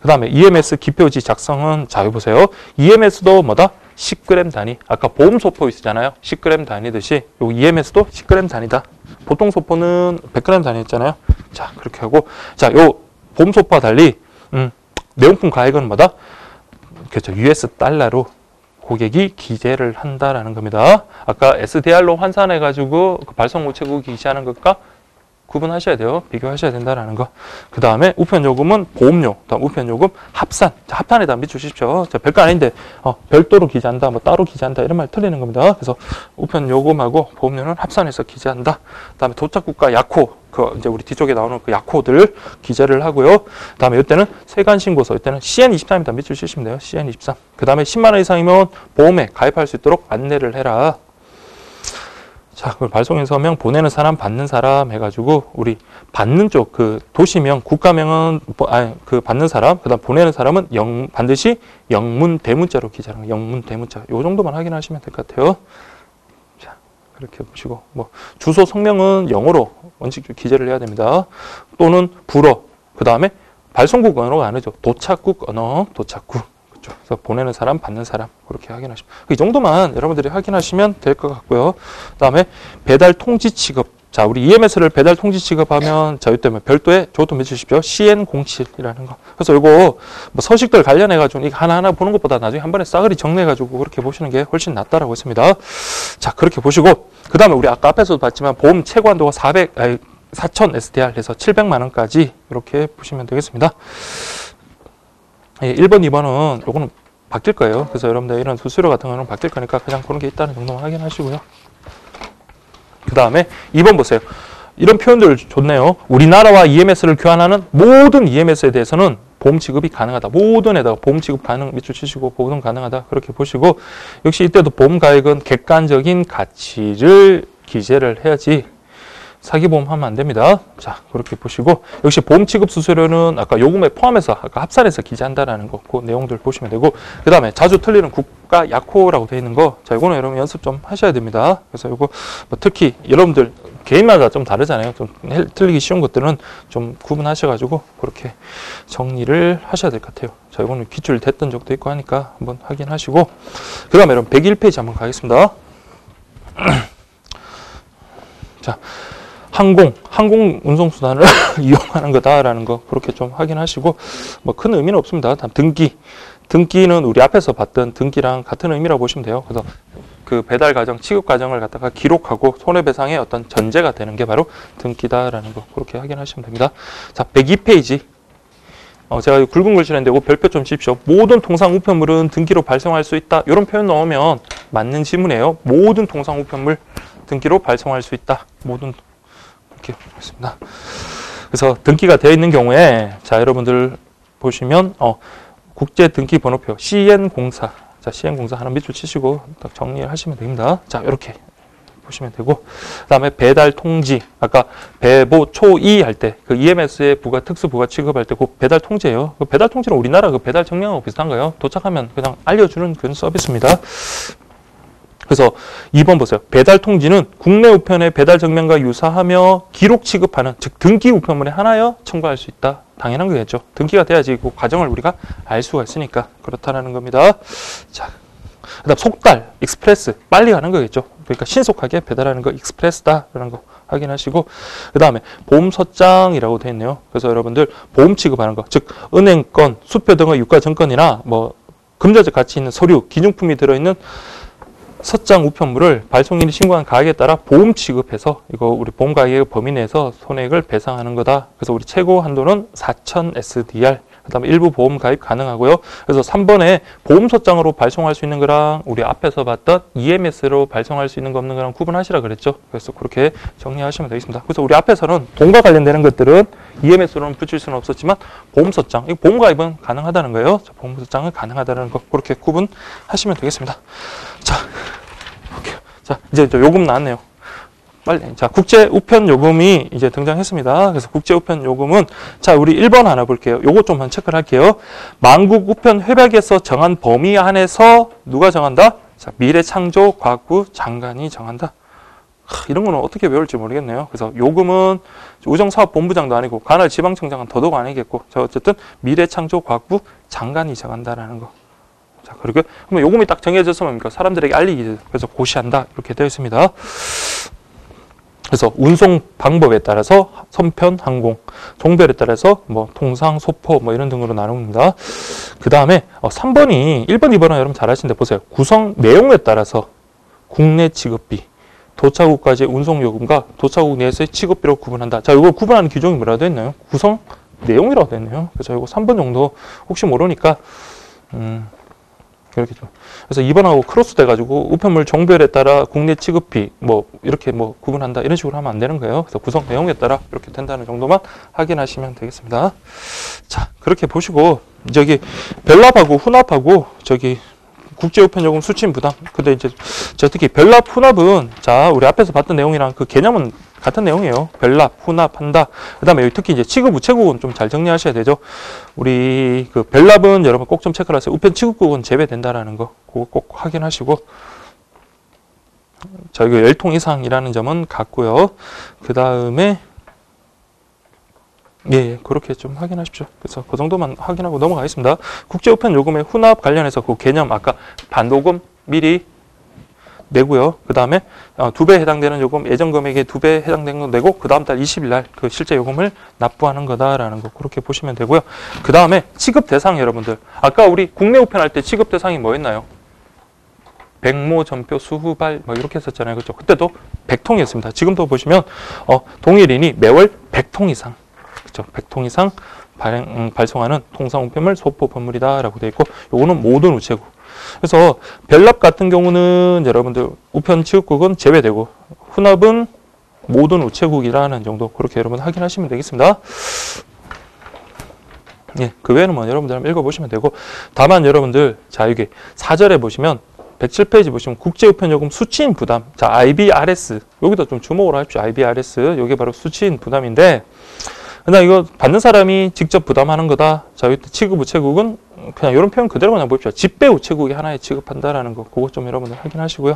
그 다음에 EMS 기표지 작성은 자, 여기 보세요. EMS도 뭐다? 10g 단위. 아까 보험 소포 있잖아요. 10g 단위듯이 요 EMS도 10g 단위다. 보통 소포는 100g 단위였잖아요. 자, 그렇게 하고 자, 요 보험 소포와 달리 내용품 가액은 뭐다? 그렇죠. US 달러로 고객이 기재를 한다라는 겁니다. 아까 SDR로 환산해가지고 그 발송 우체국이 기재하는 것과 구분하셔야 돼요. 비교하셔야 된다라는 거. 그 다음에 우편요금은 보험료, 다음 우편요금 합산. 자, 합산에다 밑주십시오. 자, 별거 아닌데 별도로 기재한다, 뭐 따로 기재한다 이런 말 틀리는 겁니다. 그래서 우편요금하고 보험료는 합산해서 기재한다. 그 다음에 도착국가 약호, 그 이제 우리 뒤쪽에 나오는 그 약호들 기재를 하고요. 그 다음에 이때는 세관신고서, 이때는 CN23입니다. 밑줄 치시면 돼요. CN23. 그 다음에 10만 원 이상이면 보험에 가입할 수 있도록 안내를 해라. 자, 그 발송인 서명, 보내는 사람, 받는 사람 해가지고 우리 받는 쪽 그 도시명, 국가명은 그 받는 사람, 그다음 보내는 사람은 반드시 영문 대문자로 기재하는 거. 영문 대문자. 요 정도만 확인하시면 될 것 같아요. 자, 그렇게 보시고 뭐 주소 성명은 영어로 원칙적으로 기재를 해야 됩니다. 또는 불어. 그다음에 발송국 언어가 아니죠. 도착국 언어, 도착국. 그래서 보내는 사람, 받는 사람 그렇게 확인하시면 이 정도만 여러분들이 확인하시면 될 것 같고요. 그다음에 배달 통지 취급. 자, 우리 EMS를 배달 통지 취급하면 자, 이때면 별도의 저것도 해주십시오. CN07이라는 거. 그래서 이거 뭐 서식들 관련해 가지고 이거 하나하나 보는 것보다 나중에 한 번에 싸그리 정리해 가지고 그렇게 보시는 게 훨씬 낫다라고 했습니다. 자, 그렇게 보시고 그다음에 우리 아까 앞에서도 봤지만 보험 최고 한도가 4,000 SDR 해서 700만 원까지 이렇게 보시면 되겠습니다. 1번, 2번은 요거는 바뀔 거예요. 그래서 여러분들 이런 수수료 같은 거는 바뀔 거니까 그냥 그런 게 있다는 정도만 확인하시고요. 그 다음에 2번 보세요. 이런 표현들 좋네요. 우리나라와 EMS를 교환하는 모든 EMS에 대해서는 보험 지급이 가능하다. 모든에다가 보험 지급 가능, 밑줄 치시고 보험 가능하다. 그렇게 보시고 역시 이때도 보험 가액은 객관적인 가치를 기재를 해야지 사기보험 하면 안 됩니다. 자, 그렇게 보시고 역시 보험 취급 수수료는 아까 요금에 포함해서 아까 합산해서 기재한다라는 거 그 내용들 보시면 되고 그 다음에 자주 틀리는 국가 약호라고 되어 있는 거 자, 이거는 여러분 연습 좀 하셔야 됩니다. 그래서 이거 뭐 특히 여러분들 개인마다 좀 다르잖아요. 좀 틀리기 쉬운 것들은 좀 구분하셔가지고 그렇게 정리를 하셔야 될 것 같아요. 자, 이거는 기출 됐던 적도 있고 하니까 한번 확인하시고 그 다음에 여러분 101페이지 한번 가겠습니다. 자, 항공 운송수단을 이용하는 거다라는 거 그렇게 좀 확인하시고 뭐 큰 의미는 없습니다. 다음 등기는 우리 앞에서 봤던 등기랑 같은 의미라고 보시면 돼요. 그래서 그 배달 과정, 취급 과정을 갖다가 기록하고 손해배상의 어떤 전제가 되는 게 바로 등기다라는 거 그렇게 확인하시면 됩니다. 자, 102페이지. 제가 굵은 글씨 했는데 별표 좀 칩시오. 모든 통상 우편물은 등기로 발송할 수 있다. 이런 표현 넣으면 맞는 지문이에요. 모든 통상 우편물 등기로 발송할 수 있다. 모든 이렇게 보겠습니다. 그래서 등기가 되어 있는 경우에 자, 여러분들 보시면 국제 등기 번호표 CN04. 자, CN04 하나 밑줄 치시고 딱 정리를 하시면 됩니다. 자, 이렇게 보시면 되고 그다음에 배달 통지. 아까 배보 초2 할 때 그 EMS에 특수 부가 취급할 때 그 배달 통지예요. 그 배달 통지는 우리나라 그 배달 정량하고 비슷한 거예요. 도착하면 그냥 알려주는 그런 서비스입니다. 그래서 2번 보세요. 배달 통지는 국내 우편의 배달 정량과 유사하며 기록 취급하는 즉 등기 우편물의 하나여 첨부할 수 있다. 당연한 거겠죠. 등기가 돼야지 그 과정을 우리가 알 수가 있으니까 그렇다는 겁니다. 자, 그다음 속달, 익스프레스 빨리 가는 거겠죠. 그러니까 신속하게 배달하는 거 익스프레스다라는 거 확인하시고 그 다음에 보험서장이라고 되어 있네요. 그래서 여러분들 보험 취급하는 거 즉 은행권, 수표 등의 유가 증권이나 뭐 금전적 가치 있는 서류, 기증품이 들어있는 서장 우편물을 발송인이 신고한 가액에 따라 보험 취급해서 이거 우리 보험 가액의 범위 내에서 손해액을 배상하는 거다. 그래서 우리 최고 한도는 4,000 SDR. 그다음에 일부 보험 가입 가능하고요. 그래서 3번에 보험 서장으로 발송할 수 있는 거랑 우리 앞에서 봤던 EMS로 발송할 수 있는 거 없는 거랑 구분하시라 그랬죠. 그래서 그렇게 정리하시면 되겠습니다. 그래서 우리 앞에서는 돈과 관련되는 것들은 EMS로는 붙일 수는 없었지만 보험 서장, 이 보험 가입은 가능하다는 거예요. 보험 서장은 가능하다는 거 그렇게 구분하시면 되겠습니다. 자, 이제 요금 나왔네요. 빨리. 자, 국제 우편 요금이 이제 등장했습니다. 그래서 국제 우편 요금은 자, 우리 1번 하나 볼게요. 요거 좀 한번 체크를 할게요. 만국 우편 협약에서 정한 범위 안에서 누가 정한다? 자, 미래창조과학부 장관이 정한다. 이런 거는 어떻게 배울지 모르겠네요. 그래서 요금은 우정사업본부장도 아니고 관할 지방청장은 더더욱 아니겠고, 자, 어쨌든 미래창조과학부 장관이 정한다라는 거. 자, 그리고 그러면 요금이 딱 정해져서 뭡니까? 사람들에게 알리기, 그래서 고시한다 이렇게 되어 있습니다. 그래서 운송 방법에 따라서 선편, 항공, 종별에 따라서 뭐 통상, 소포 뭐 이런 등으로 나눕니다. 그 다음에 3번이 1번, 2번은 여러분 잘 아시는데 보세요. 구성 내용에 따라서 국내 취급비, 도착국까지의 운송 요금과 도착국 내에서의 취급비로 구분한다. 자, 이거 구분하는 규정이 뭐라고 되어 있나요? 구성 내용이라고 되어 있네요. 그래서 이거 3번 정도 혹시 모르니까 이렇게 좀. 그래서 2번하고 크로스 돼가지고 우편물 종별에 따라 국내 취급비 뭐 이렇게 뭐 구분한다 이런 식으로 하면 안 되는 거예요. 그래서 구성 내용에 따라 이렇게 된다는 정도만 확인하시면 되겠습니다. 자, 그렇게 보시고 저기 별납하고 혼합하고 저기 국제우편요금 수취인 부담. 근데 이제 저 특히 별납, 혼합은 자 우리 앞에서 봤던 내용이랑 그 개념은 같은 내용이에요. 별납, 혼합한다. 그다음에 여기 특히 이제 취급 우체국은 좀 잘 정리하셔야 되죠. 우리 그 별납은 여러분 꼭 좀 체크를 하세요. 우편 취급국은 제외된다라는 거, 그거 꼭 확인하시고. 자, 이거 10통 이상이라는 점은 같고요. 그 다음에 예, 그렇게 좀 확인하십시오. 그래서 그 정도만 확인하고 넘어가겠습니다. 국제우편 요금의 혼합 관련해서 그 개념 아까 반도금 미리 내고요. 그 다음에 2배 해당되는 요금 예정 금액의 2배 해당되는 거 내고 그 다음 달 20일 날 그 실제 요금을 납부하는 거다라는 거 그렇게 보시면 되고요. 그 다음에 취급 대상 여러분들 아까 우리 국내 우편할 때 취급 대상이 뭐였나요? 백모, 전표, 수후발 뭐 이렇게 했었잖아요. 그렇죠? 그때도 100통이었습니다. 지금도 보시면 동일인이 매월 100통 이상 그렇죠? 100통 이상 발송하는 통상 우편물 소포 법물이다라고 되어 있고 요거는 모든 우체국. 그래서 별납 같은 경우는 여러분들 우편 취급국은 제외되고 혼합은 모든 우체국이라는 정도 그렇게 여러분 확인하시면 되겠습니다. 예, 그 외에는 뭐 여러분들 한번 읽어보시면 되고 다만 여러분들 자 여기 4절에 보시면 107페이지 보시면 국제우편요금 수취인 부담 자 IBRS 여기다 좀 주목을 하십시오. IBRS 여기 바로 수취인 부담인데 그냥 이거 받는 사람이 직접 부담하는 거다. 자, 여기 취급 우체국은 그냥 이런 표현 그대로 그냥 보십시오. 집배 우체국이 하나에 취급한다라는 거, 그거 좀 여러분들 확인하시고요.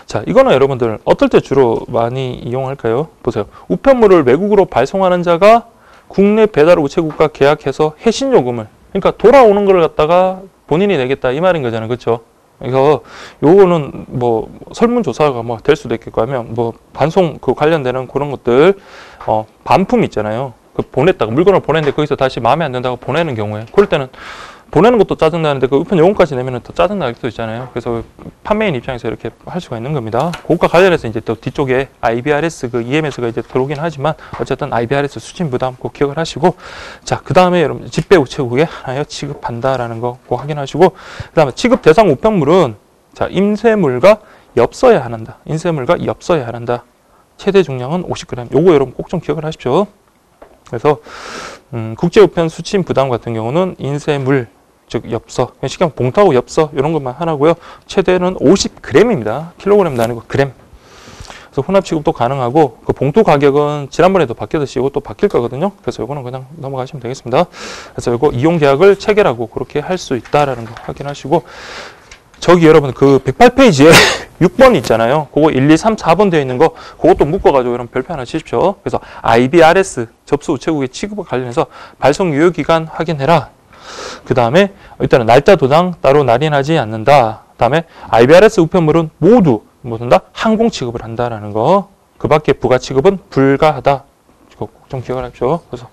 자, 이거는 여러분들 어떨 때 주로 많이 이용할까요? 보세요. 우편물을 외국으로 발송하는 자가 국내 배달 우체국과 계약해서 해신 요금을, 그러니까 돌아오는 걸 갖다가 본인이 내겠다 이 말인 거잖아요, 그렇죠? 그래서 요거는 뭐 설문조사가 뭐 될 수도 있겠고 하면 뭐 반송 그 관련되는 그런 것들 반품 있잖아요. 그 보냈다가 물건을 보냈는데 거기서 다시 마음에 안 든다고 보내는 경우에 그럴 때는 보내는 것도 짜증나는데 그 우편 요금까지 내면은 더 짜증날 수도 있잖아요. 그래서 판매인 입장에서 이렇게 할 수가 있는 겁니다. 그것과 관련해서 이제 또 뒤쪽에 IBRS 그 EMS가 이제 들어오긴 하지만 어쨌든 IBRS 수취인 부담 꼭 기억을 하시고 자, 그 다음에 여러분 집배 우체국에 하여 취급한다라는 거 꼭 확인하시고 그 다음에 취급 대상 우편물은 자, 임세물과 엽서야 한다. 인쇄물과 엽서야 한다. 최대 중량은 50g. 요거 여러분 꼭 좀 기억을 하십시오. 그래서 국제우편 수취인 부담 같은 경우는 인쇄물 즉 엽서, 시간 봉투하고 엽서 이런 것만 하나고요. 최대는 50g입니다. 킬로그램도 아니고 그램. 그래서 혼합 취급도 가능하고 그 봉투 가격은 지난번에도 바뀌었듯이 이것도 바뀔 거거든요. 그래서 이거는 그냥 넘어가시면 되겠습니다. 그래서 이거 이용 계약을 체결하고 그렇게 할 수 있다라는 거 확인하시고 저기 여러분 그 108페이지에 6번 있잖아요. 그거 1, 2, 3, 4번 되어 있는 거 그것도 묶어가지고 여러분 별표 하나 치십시오. 그래서 IBRS 접수 우체국의 취급과 관련해서 발송 유효 기간 확인해라. 그 다음에 일단은 날짜 도장 따로 날인하지 않는다. 그 다음에 IBRS 우편물은 모두 뭐든다 항공 취급을 한다라는 거. 그 밖에 부가 취급은 불가하다. 이거 꼭 좀 기억을 하십시오. 그래서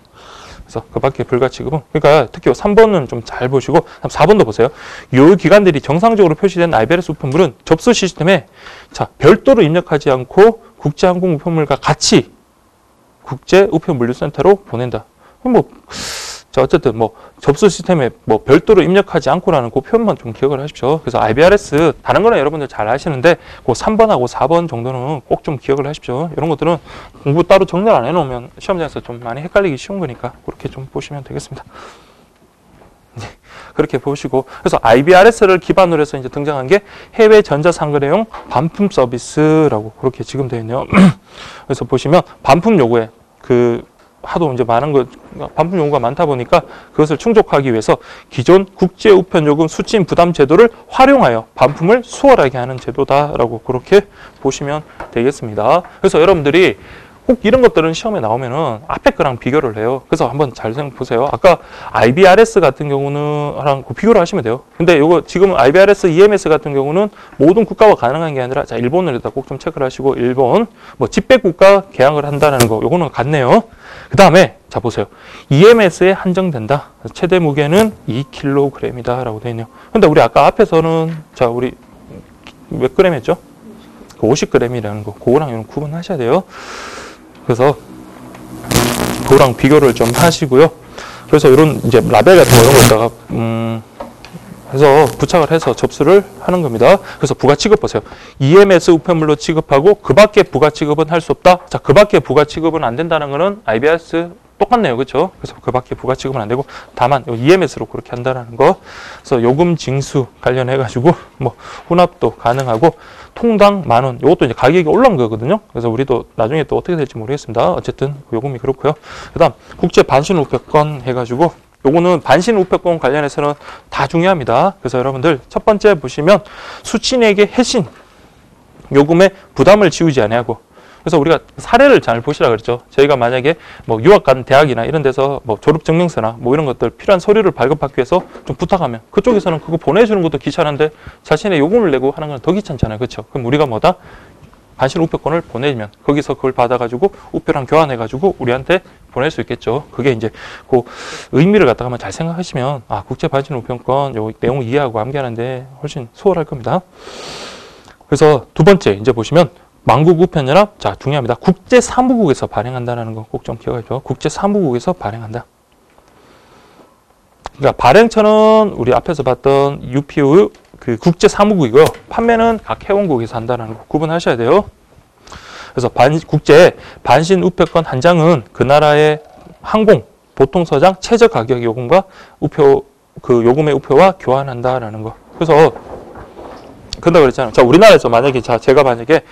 그 밖에 불가 취급은 그러니까 특히 3번은 좀 잘 보시고 4번도 보세요. 요 기간들이 정상적으로 표시된 IBRS 우편물은 접수 시스템에 자 별도로 입력하지 않고 국제항공 우편물과 같이 국제 우편 물류센터로 보낸다. 뭐 자, 어쨌든 뭐 접수 시스템에 뭐 별도로 입력하지 않고라는 그 표현만 좀 기억을 하십시오. 그래서 IBRS 다른 거는 여러분들 잘 아시는데 그 3번하고 4번 정도는 꼭 좀 기억을 하십시오. 이런 것들은 공부 따로 정리를 안 해놓으면 시험장에서 좀 많이 헷갈리기 쉬운 거니까 그렇게 좀 보시면 되겠습니다. 그렇게 보시고, 그래서 IBRS를 기반으로 해서 이제 등장한 게 해외 전자상거래용 반품 서비스라고 그렇게 지금 되어 있네요. 그래서 보시면 반품 요구에 하도 이제 많은 반품 요구가 많다 보니까 그것을 충족하기 위해서 기존 국제 우편 요금 수취인 부담 제도를 활용하여 반품을 수월하게 하는 제도다라고 그렇게 보시면 되겠습니다. 그래서 여러분들이 꼭 이런 것들은 시험에 나오면은 앞에 거랑 비교를 해요. 그래서 한번 잘 생각 보세요. 아까 IBRS 같은 경우는 비교를 하시면 돼요. 근데 요거 지금 IBRS, EMS 같은 경우는 모든 국가와 가능한 게 아니라, 자, 일본을 꼭 좀 체크를 하시고, 일본 집백 국가 계약을 한다는 거, 요거는 같네요. 그 다음에 자 보세요. EMS에 한정된다. 최대 무게는 2kg이다 라고 되어 있네요. 근데 우리 아까 앞에서는 자, 우리 몇 g이었죠? 50g이라는 거, 그거랑 이런 구분하셔야 돼요. 그래서 그거랑 비교를 좀 하시고요. 그래서 이런 이제 라벨 같은 거 이런 거에다가 해서 부착을 해서 접수를 하는 겁니다. 그래서 부가 취급 보세요. EMS 우편물로 취급하고 그 밖에 부가 취급은 할 수 없다. 자, 그 밖에 부가 취급은 안 된다는 거는 IBRS 똑같네요. 그렇죠? 그래서 그 밖에 부가 취급은 안 되고 다만 EMS로 그렇게 한다는 거. 그래서 요금 징수 관련해 가지고 혼합도 가능하고 통당 10,000원. 이것도 이제 가격이 올라온 거거든요. 그래서 우리도 나중에 또 어떻게 될지 모르겠습니다. 어쨌든 요금이 그렇고요. 그다음 국제 반신 우편권 해 가지고 요거는 반신 우편권 관련해서는 다 중요합니다. 그래서 여러분들 첫 번째 보시면 수취인에게 해신 요금의 부담을 지우지 아니하고, 그래서 우리가 사례를 잘 보시라 그랬죠. 저희가 만약에 유학 간 대학이나 이런 데서 졸업 증명서나 이런 것들 필요한 서류를 발급하기 위해서 좀 부탁하면 그쪽에서는 그거 보내주는 것도 귀찮은데 자신의 요금을 내고 하는 건 더 귀찮잖아요. 그렇죠? 그럼 우리가 반신 우편권을 보내면 거기서 그걸 받아가지고 우표랑 교환해가지고 우리한테 보낼 수 있겠죠. 그게 이제 그 의미를 갖다가 한번 잘 생각하시면 국제 반신 우편권 요 내용을 이해하고 암기하는데 훨씬 수월할 겁니다. 그래서 두 번째 이제 보시면 만국우편연합, 자, 중요합니다. 국제사무국에서 발행한다는 거 꼭 좀 기억하죠. 국제사무국에서 발행한다. 그러니까 발행처는 우리 앞에서 봤던 UPU 국제사무국이고요. 판매는 각 회원국에서 한다는 거 구분하셔야 돼요. 그래서 국제 반신 우편권 한 장은 그 나라의 항공, 보통서장 최저 가격 요금과 요금의 우표와 교환한다라는 거. 그래서 그런다고 그랬잖아요. 자, 우리나라에서 만약에 제가 만약에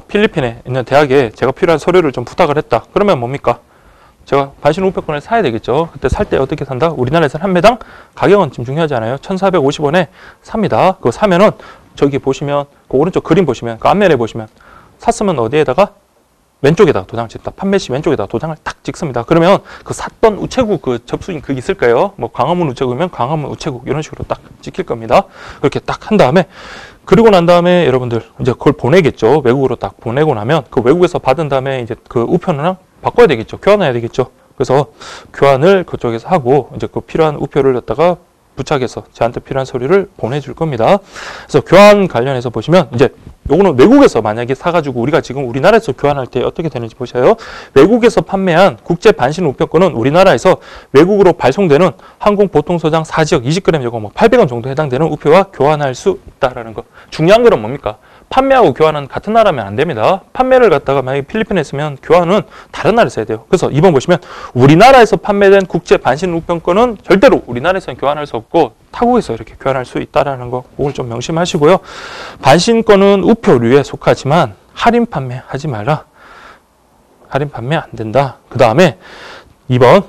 필리핀에 있는 대학에 제가 필요한 서류를 좀 부탁을 했다. 그러면 뭡니까? 제가 반신 우편권을 사야 되겠죠. 그때 살 때 어떻게 산다? 우리나라에서는 한 매당 가격은 좀 중요하지 않아요. 1,450원에 삽니다. 그거 사면은 저기 보시면 그 오른쪽 그림 보시면 그 앞면에 보시면 샀으면 어디에다가 왼쪽에다가 도장을 찍다. 판매 시 왼쪽에다가 도장을 딱 찍습니다. 그러면 그 샀던 우체국 접수인 그게 있을까요? 광화문 우체국이면 광화문 우체국 이런 식으로 딱 찍힐 겁니다. 그렇게 딱 한 다음에 그리고 난 다음에 여러분들 이제 그걸 보내겠죠. 외국으로 딱 보내고 나면 그 외국에서 받은 다음에 이제 그 우편이랑 바꿔야 되겠죠. 교환해야 되겠죠. 그래서 교환을 그쪽에서 하고 이제 그 필요한 우표를 갖다가 부착해서 저한테 필요한 서류를 보내줄 겁니다. 그래서 교환 관련해서 보시면 이제 요거는 외국에서 만약에 사가지고 우리가 지금 우리나라에서 교환할 때 어떻게 되는지 보셔요. 외국에서 판매한 국제 반신 우편권은 우리나라에서 외국으로 발송되는 항공 보통소장 4지역 20g 요거 800원 정도 해당되는 우표와 교환할 수 있다라는 거. 중요한 건 뭡니까? 판매하고 교환은 같은 나라면 안 됩니다. 판매를 갖다가 만약에 필리핀에 했으면 교환은 다른 나라에서 해야 돼요. 그래서 이번 보시면 우리나라에서 판매된 국제 반신 우편권은 절대로 우리나라에서는 교환할 수 없고 타국에서 이렇게 교환할 수 있다는 거 그걸 좀 명심하시고요. 반신권은 우표류에 속하지만 할인 판매하지 마라. 할인 판매 안 된다. 그 다음에 2번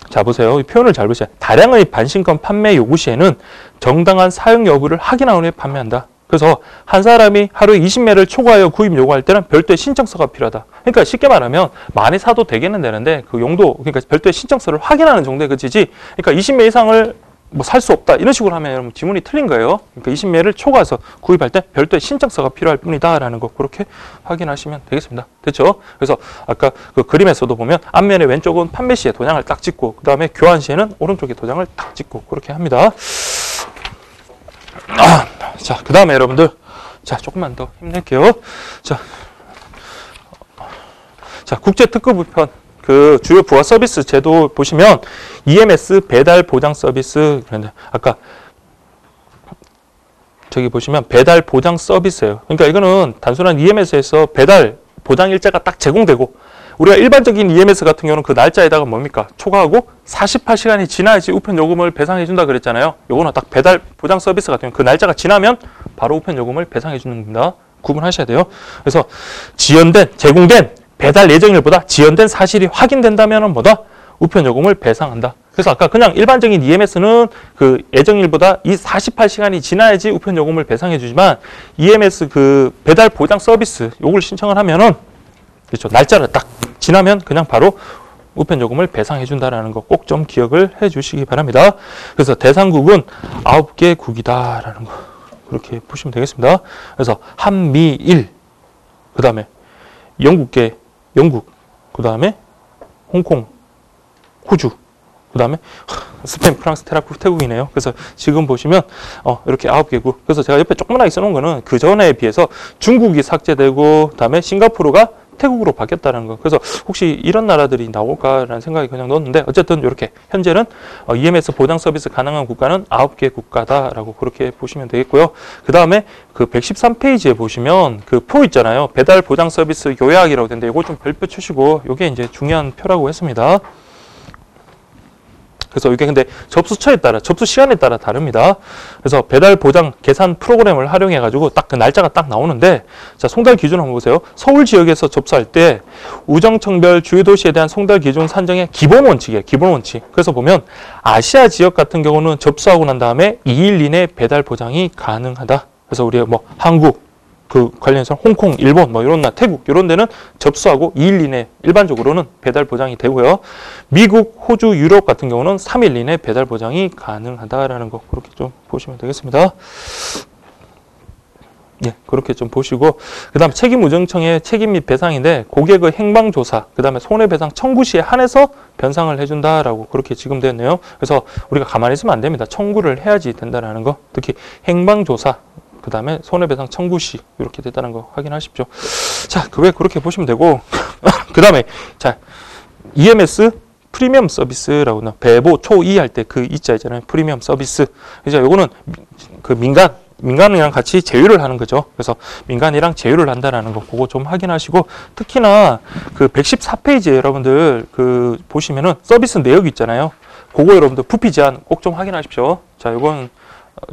자 보세요. 이 표현을 잘 보세요. 다량의 반신권 판매 요구 시에는 정당한 사용 여부를 확인한 후에 판매한다. 그래서 한 사람이 하루에 20매를 초과하여 구입 요구할 때는 별도의 신청서가 필요하다. 그러니까 쉽게 말하면 많이 사도 되기는 되는데 그 용도 그러니까 별도의 신청서를 확인하는 정도의 그치지. 그러니까 20매 이상을 살 수 없다 이런 식으로 하면 여러분 지문이 틀린 거예요. 그러니까 20매를 초과해서 구입할 때 별도의 신청서가 필요할 뿐이다라는 거 그렇게 확인하시면 되겠습니다. 됐죠? 그래서 아까 그 그림에서도 보면 앞면의 왼쪽은 판매 시에 도장을 딱 찍고 그 다음에 교환 시에는 오른쪽에 도장을 딱 찍고 그렇게 합니다. 자, 그 다음에 여러분들 자 조금만 더 힘낼게요. 자 국제 특급 우편 그 주요 부가 서비스 제도 보시면 EMS 배달 보장 서비스 그런데 아까 저기 보시면 배달 보장 서비스예요. 그러니까 이거는 단순한 EMS에서 배달 보장 일자가 딱 제공되고 우리가 일반적인 EMS 같은 경우는 그 날짜에다가 뭡니까? 초과하고 48시간이 지나야지 우편 요금을 배상해 준다 그랬잖아요. 요거는 딱 배달 보장 서비스 같은 경우 그 날짜가 지나면 바로 우편 요금을 배상해 주는 겁니다. 구분하셔야 돼요. 그래서 제공된 배달 예정일보다 지연된 사실이 확인된다면은 뭐다? 우편 요금을 배상한다. 그래서 아까 그냥 일반적인 EMS는 그 예정일보다 이 48시간이 지나야지 우편 요금을 배상해 주지만 EMS 그 배달 보장 서비스 요걸 신청을 하면은 그렇죠. 날짜를 딱 지나면 그냥 바로 우편 요금을 배상해 준다라는 거 꼭 좀 기억을 해 주시기 바랍니다. 그래서 대상국은 9개국이다라는 거 그렇게 보시면 되겠습니다. 그래서 한미일, 그 다음에 영국, 그 다음에 홍콩, 호주, 그 다음에 스페인, 프랑스, 태국이네요. 그래서 지금 보시면 이렇게 9개국. 그래서 제가 옆에 조그만하게 써놓은 거는 그 전에 비해서 중국이 삭제되고 그다음에 싱가포르가 태국으로 바뀌었다는 거. 그래서 혹시 이런 나라들이 나올까라는 생각이 그냥 넣었는데 어쨌든 이렇게 현재는 EMS 보장 서비스 가능한 국가는 9개 국가다라고 그렇게 보시면 되겠고요. 그 다음에 그 113페이지에 보시면 그 표 있잖아요. 배달 보장 서비스 요약이라고 되는데 이거 좀 별표 치시고 이게 이제 중요한 표라고 했습니다. 그래서 이게 근데 접수처에 따라, 접수 시간에 따라 다릅니다. 그래서 배달 보장 계산 프로그램을 활용해가지고 딱 그 날짜가 딱 나오는데, 자, 송달 기준 한번 보세요. 서울 지역에서 접수할 때 우정청별 주요도시에 대한 송달 기준 산정의 기본 원칙이에요. 기본 원칙. 그래서 보면 아시아 지역 같은 경우는 접수하고 난 다음에 2일 이내 배달 보장이 가능하다. 그래서 우리가 뭐 한국, 그 관련해서 홍콩, 일본, 뭐 이런 나 태국 이런 데는 접수하고 2일 이내 일반적으로는 배달 보장이 되고요. 미국, 호주, 유럽 같은 경우는 3일 이내 배달 보장이 가능하다라는 거 그렇게 좀 보시면 되겠습니다. 예, 그렇게 좀 보시고 그다음 책임우정청의 책임 및 배상인데 고객의 행방조사, 그다음에 손해배상 청구 시에 한해서 변상을 해준다라고 그렇게 지금 됐네요. 그래서 우리가 가만히 있으면 안 됩니다. 청구를 해야지 된다라는 거. 특히 행방조사, 그 다음에 손해배상 청구 시 이렇게 됐다는 거 확인하십시오. 자, 그 외 그렇게 보시면 되고 그 다음에 자 EMS 프리미엄 서비스라고 나 배보 초2 할 때 그 이자 있잖아요. 프리미엄 서비스. 이제 요거는 그 민간이랑 같이 제휴를 하는 거죠. 그래서 민간이랑 제휴를 한다라는 거 그거 좀 확인하시고 특히나 그 114페이지에 여러분들 그 보시면은 서비스 내역 있잖아요. 그거 여러분들 부피 제한 꼭 좀 확인하십시오. 자, 요건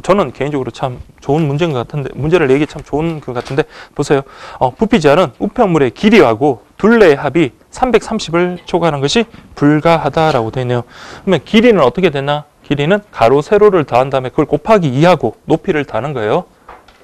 저는 개인적으로 참 좋은 문제인 것 같은데, 문제를 내기 참 좋은 것 같은데, 보세요. 부피 제한은 우편물의 길이하고 둘레의 합이 330을 초과하는 것이 불가하다라고 되어 있네요. 그러면 길이는 어떻게 되나? 길이는 가로, 세로를 더한 다음에 그걸 곱하기 2하고 높이를 더하는 거예요.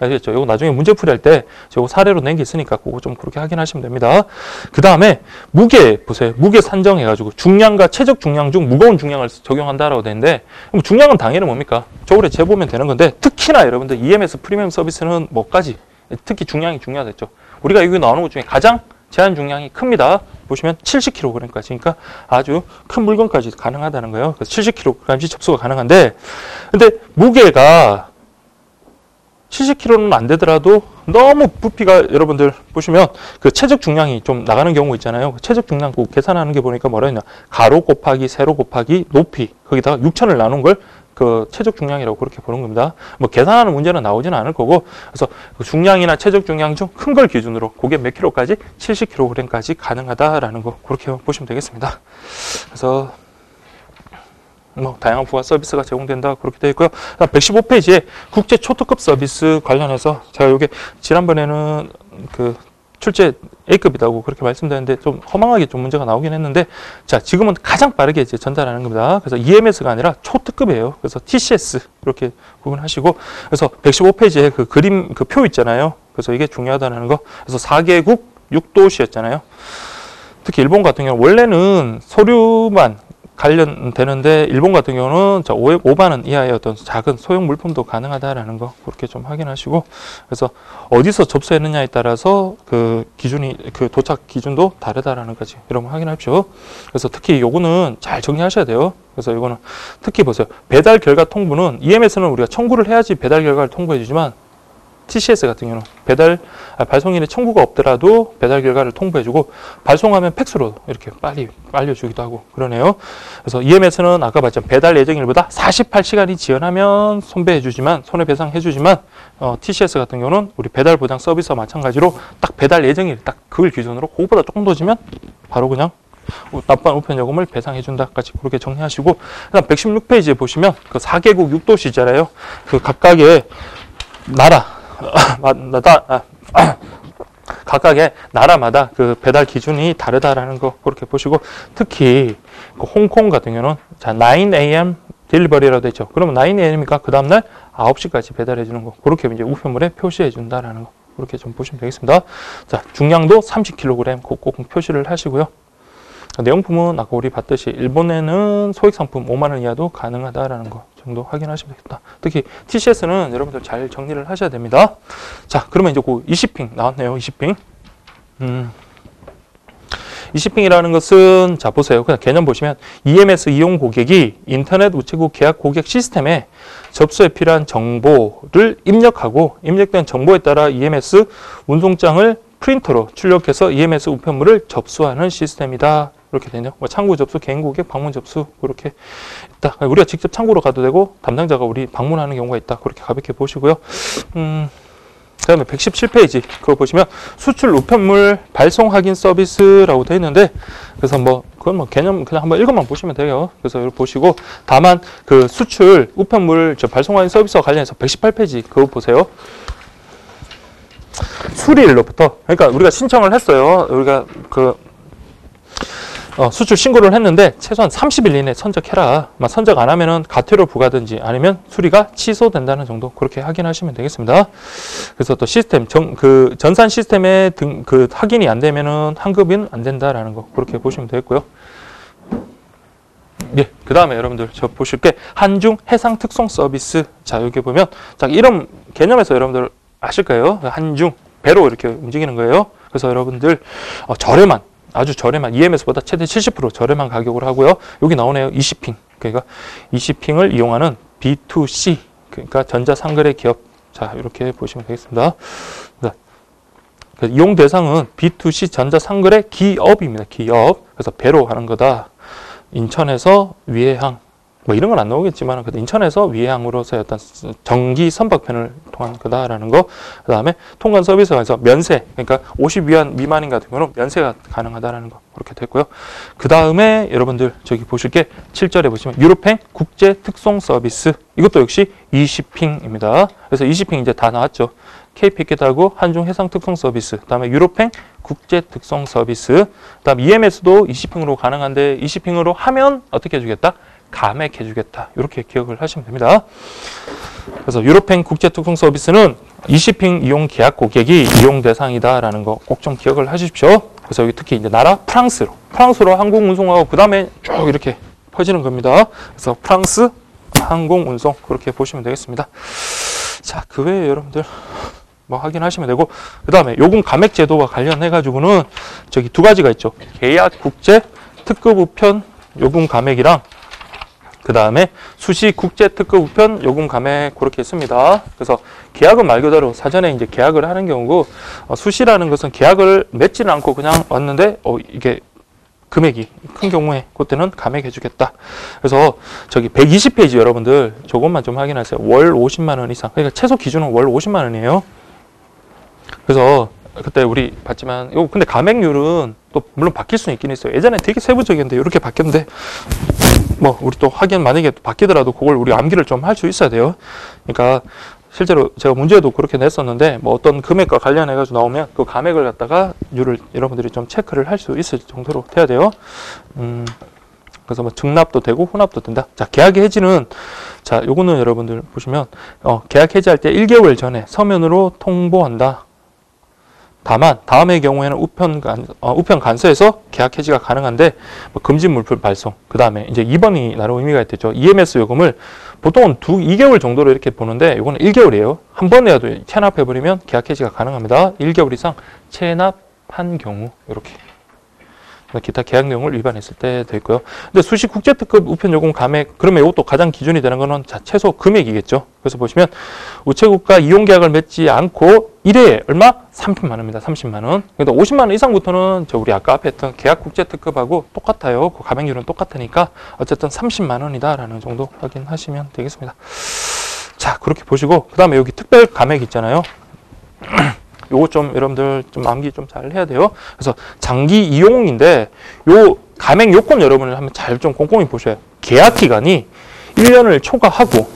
알겠죠? 이거 나중에 문제 풀이할 때 저거 사례로 낸 게 있으니까 그거 좀 그렇게 확인하시면 됩니다. 그 다음에 무게 보세요. 무게 산정해가지고 중량과 최적 중량 중 무거운 중량을 적용한다라고 되는데 그럼 중량은 당연히 뭡니까? 저울에 재보면 되는 건데 특히나 여러분들 EMS 프리미엄 서비스는 뭐까지? 특히 중량이 중요하겠죠. 우리가 여기 나오는 것 중에 가장 제한 중량이 큽니다. 보시면 70kg까지. 그러니까 아주 큰 물건까지 가능하다는 거예요. 그래서 70kg까지 접수가 가능한데 근데 무게가 70kg는 안 되더라도 너무 부피가 여러분들 보시면 그 최적 중량이 좀 나가는 경우 있잖아요. 그 최적 중량 꼭 계산하는 게 보니까 뭐라 했냐. 가로 곱하기 세로 곱하기 높이 거기다가 6천을 나눈 걸 그 최적 중량이라고 그렇게 보는 겁니다. 뭐 계산하는 문제는 나오지는 않을 거고 그래서 그 중량이나 최적 중량 중 큰 걸 기준으로 그게 몇 킬로까지 70kg까지 가능하다라는 거 그렇게 보시면 되겠습니다. 그래서 뭐 다양한 부가 서비스가 제공된다 그렇게 되어 있고요. 115페이지에 국제 초특급 서비스 관련해서 제가 이게 지난번에는 그 출제 A급이라고 그렇게 말씀드렸는데 좀 허망하게 좀 문제가 나오긴 했는데 자 지금은 가장 빠르게 이제 전달하는 겁니다. 그래서 EMS가 아니라 초특급이에요. 그래서 TCS 이렇게 구분하시고 그래서 115페이지에 그 그림 그 표 있잖아요. 그래서 이게 중요하다는 거. 그래서 4개국 6도시였잖아요. 특히 일본 같은 경우 원래는 소류만 관련되는데 일본 같은 경우는 5만 원 이하의 어떤 작은 소형 물품도 가능하다라는 거 그렇게 좀 확인하시고 그래서 어디서 접수했느냐에 따라서 그 기준이 그 도착 기준도 다르다라는 거지. 여러분 확인하십시오. 그래서 특히 요거는 잘 정리하셔야 돼요. 그래서 이거는 특히 보세요. 배달 결과 통보는 EMS는 우리가 청구를 해야지 배달 결과를 통보해 주지만 TCS 같은 경우는 발송일에 청구가 없더라도 배달 결과를 통보해주고 발송하면 팩스로 이렇게 빨리 알려주기도 하고 그러네요. 그래서 EMS는 아까 봤죠. 배달 예정일보다 48시간이 지연하면 손해배상해주지만 TCS 같은 경우는 우리 배달 보장 서비스와 마찬가지로 딱 배달 예정일 딱 그걸 기준으로 그것보다 조금 더 지면 바로 그냥 납부한 우편 요금을 배상해준다까지 그렇게 정리하시고, 그다음 116페이지에 보시면 그 4개국 6도시잖아요. 그 각각의 각각의 나라마다 그 배달 기준이 다르다라는 거 그렇게 보시고, 특히 그 홍콩 같은 경우는 자 9am 딜리버리라고 되죠. 그러면 9am이니까 그 다음날 9시까지 배달해 주는 거 그렇게 이제 우편물에 표시해 준다라는 거 그렇게 좀 보시면 되겠습니다. 자 중량도 30kg 꼭 표시를 하시고요. 내용품은 아까 우리 봤듯이 일본에는 소액 상품 5만 원 이하도 가능하다라는 거 정도 확인하시면 되겠다. 특히 TCS는 여러분들 잘 정리를 하셔야 됩니다. 자, 그러면 이제 그 이시핑 나왔네요. 이시핑. 이시핑이라는 것은 자 보세요. 그냥 개념 보시면 EMS 이용 고객이 인터넷 우체국 계약 고객 시스템에 접수에 필요한 정보를 입력하고 입력된 정보에 따라 EMS 운송장을 프린터로 출력해서 EMS 우편물을 접수하는 시스템이다. 이렇게 되네요. 뭐 창구 접수, 개인 고객, 방문 접수 그렇게 있다. 우리가 직접 창구로 가도 되고 담당자가 우리 방문하는 경우가 있다. 그렇게 가볍게 보시고요. 그다음에 117페이지 그거 보시면 수출 우편물 발송 확인 서비스라고 되어 있는데, 그래서 뭐 그건 뭐 개념 그냥 한번 읽어만 보시면 돼요. 그래서 이걸 보시고, 다만 그 수출 우편물 발송 확인 서비스와 관련해서 118페이지 그거 보세요. 수리일로부터, 그러니까 우리가 신청을 했어요. 우리가 수출 신고를 했는데 최소한 30일 이내에 선적해라. 선적 안 하면은 가태료 부과든지 아니면 수리가 취소된다는 정도 그렇게 확인하시면 되겠습니다. 그래서 또 시스템 전산 시스템에 확인이 안 되면은 환급은 안 된다라는 거 그렇게 보시면 되겠고요. 예, 그 다음에 여러분들 저 보실 게 한중 해상 특송 서비스. 자 여기 보면 자 이런 개념에서 여러분들 아실 거예요. 한중 배로 이렇게 움직이는 거예요. 그래서 여러분들 저렴한 아주 저렴한 EMS보다 최대 70% 저렴한 가격으로 하고요. 여기 나오네요. 이시핑. 그러니까 이시핑을 이용하는 B2C 그러니까 전자상거래 기업. 자 이렇게 보시면 되겠습니다. 이용 대상은 B2C 전자상거래 기업입니다. 기업. 그래서 배로 하는 거다. 인천에서 위해항. 뭐 이런 건 안 나오겠지만 인천에서 위해항으로서의 어떤 정기 선박편을 통한 거다라는 거. 그 다음에 통관 서비스에서 면세, 그러니까 50위안 미만인 같은 경우는 면세가 가능하다라는 거 그렇게 됐고요. 그 다음에 여러분들 저기 보실 게 7절에 보시면 유럽행 국제 특송 서비스. 이것도 역시 이시핑입니다. 그래서 이시핑 이제 다 나왔죠. K패킷하고 한중 해상 특송 서비스, 그 다음에 유럽행 국제 특송 서비스, 그 다음 EMS도 이시핑으로 가능한데 이시핑으로 하면 어떻게 해주겠다? 감액해 주겠다. 이렇게 기억을 하시면 됩니다. 그래서 유럽행 국제 특송 서비스는 이시핑 이용 계약 고객이 이용 대상이다라는 거 꼭 좀 기억을 하십시오. 그래서 여기 특히 이제 나라 프랑스로 항공 운송하고 그 다음에 쭉 이렇게 퍼지는 겁니다. 그래서 프랑스 항공 운송 그렇게 보시면 되겠습니다. 자, 그 외에 여러분들 뭐 확인하시면 되고, 그 다음에 요금 감액 제도와 관련해 가지고는 저기 두 가지가 있죠. 계약 국제 특급 우편 요금 감액이랑 그 다음에 수시 국제 특급 우편 요금 감액 그렇게 있습니다. 그래서 계약은 말 그대로 사전에 이제 계약을 하는 경우고, 수시라는 것은 계약을 맺지는 않고 그냥 왔는데 이게 금액이 큰 경우에 그때는 감액해 주겠다. 그래서 저기 120페이지 여러분들 저것만 좀 확인하세요. 월 50만 원 이상. 그러니까 최소 기준은 월 50만 원이에요. 그래서 그때 우리 봤지만 이거 근데 감액률은 또 물론 바뀔 수는 있긴 있어요. 예전에 되게 세부적이었는데 이렇게 바뀌었는데 뭐 우리 또 확인 만약에 바뀌더라도 그걸 우리 암기를 좀 할 수 있어야 돼요. 그러니까 실제로 제가 문제도 그렇게 냈었는데 뭐 어떤 금액과 관련해 가지고 나오면 그 감액을 갖다가 률을 여러분들이 좀 체크를 할 수 있을 정도로 돼야 돼요. 그래서 뭐 증납도 되고 혼합도 된다. 자, 계약 해지는 자, 요거는 여러분들 보시면 계약 해지할 때 1개월 전에 서면으로 통보한다. 다만 다음의 경우에는 우편 간서에서 계약 해지가 가능한데 뭐 금지 물품 발송, 그 다음에 이제 2번이 나름 의미가 있겠죠. EMS 요금을 보통은 2개월 정도로 이렇게 보는데 이거는 1개월이에요. 한 번이라도 체납해버리면 계약 해지가 가능합니다. 1개월 이상 체납한 경우 이렇게 기타 계약 내용을 위반했을 때 되고요. 근데 수시 국제특급 우편 요금 감액, 그러면 이것도 가장 기준이 되는 거는 자, 최소 금액이겠죠. 그래서 보시면 우체국과 이용 계약을 맺지 않고 1회에 얼마? 30만 원입니다. 30만 원. 그러니까 50만 원 이상부터는 저 우리 아까 앞에 했던 계약 국제특급하고 똑같아요. 그 감액률은 똑같으니까 어쨌든 30만 원이다라는 정도 확인하시면 되겠습니다. 자, 그렇게 보시고 그다음에 여기 특별 감액 있잖아요. 요거 좀 여러분들 좀 암기 좀 잘 해야 돼요. 그래서 장기 이용인데 요 감액 요건 여러분을 한번 잘 좀 꼼꼼히 보셔야 해요. 계약 기간이 1년을 초과하고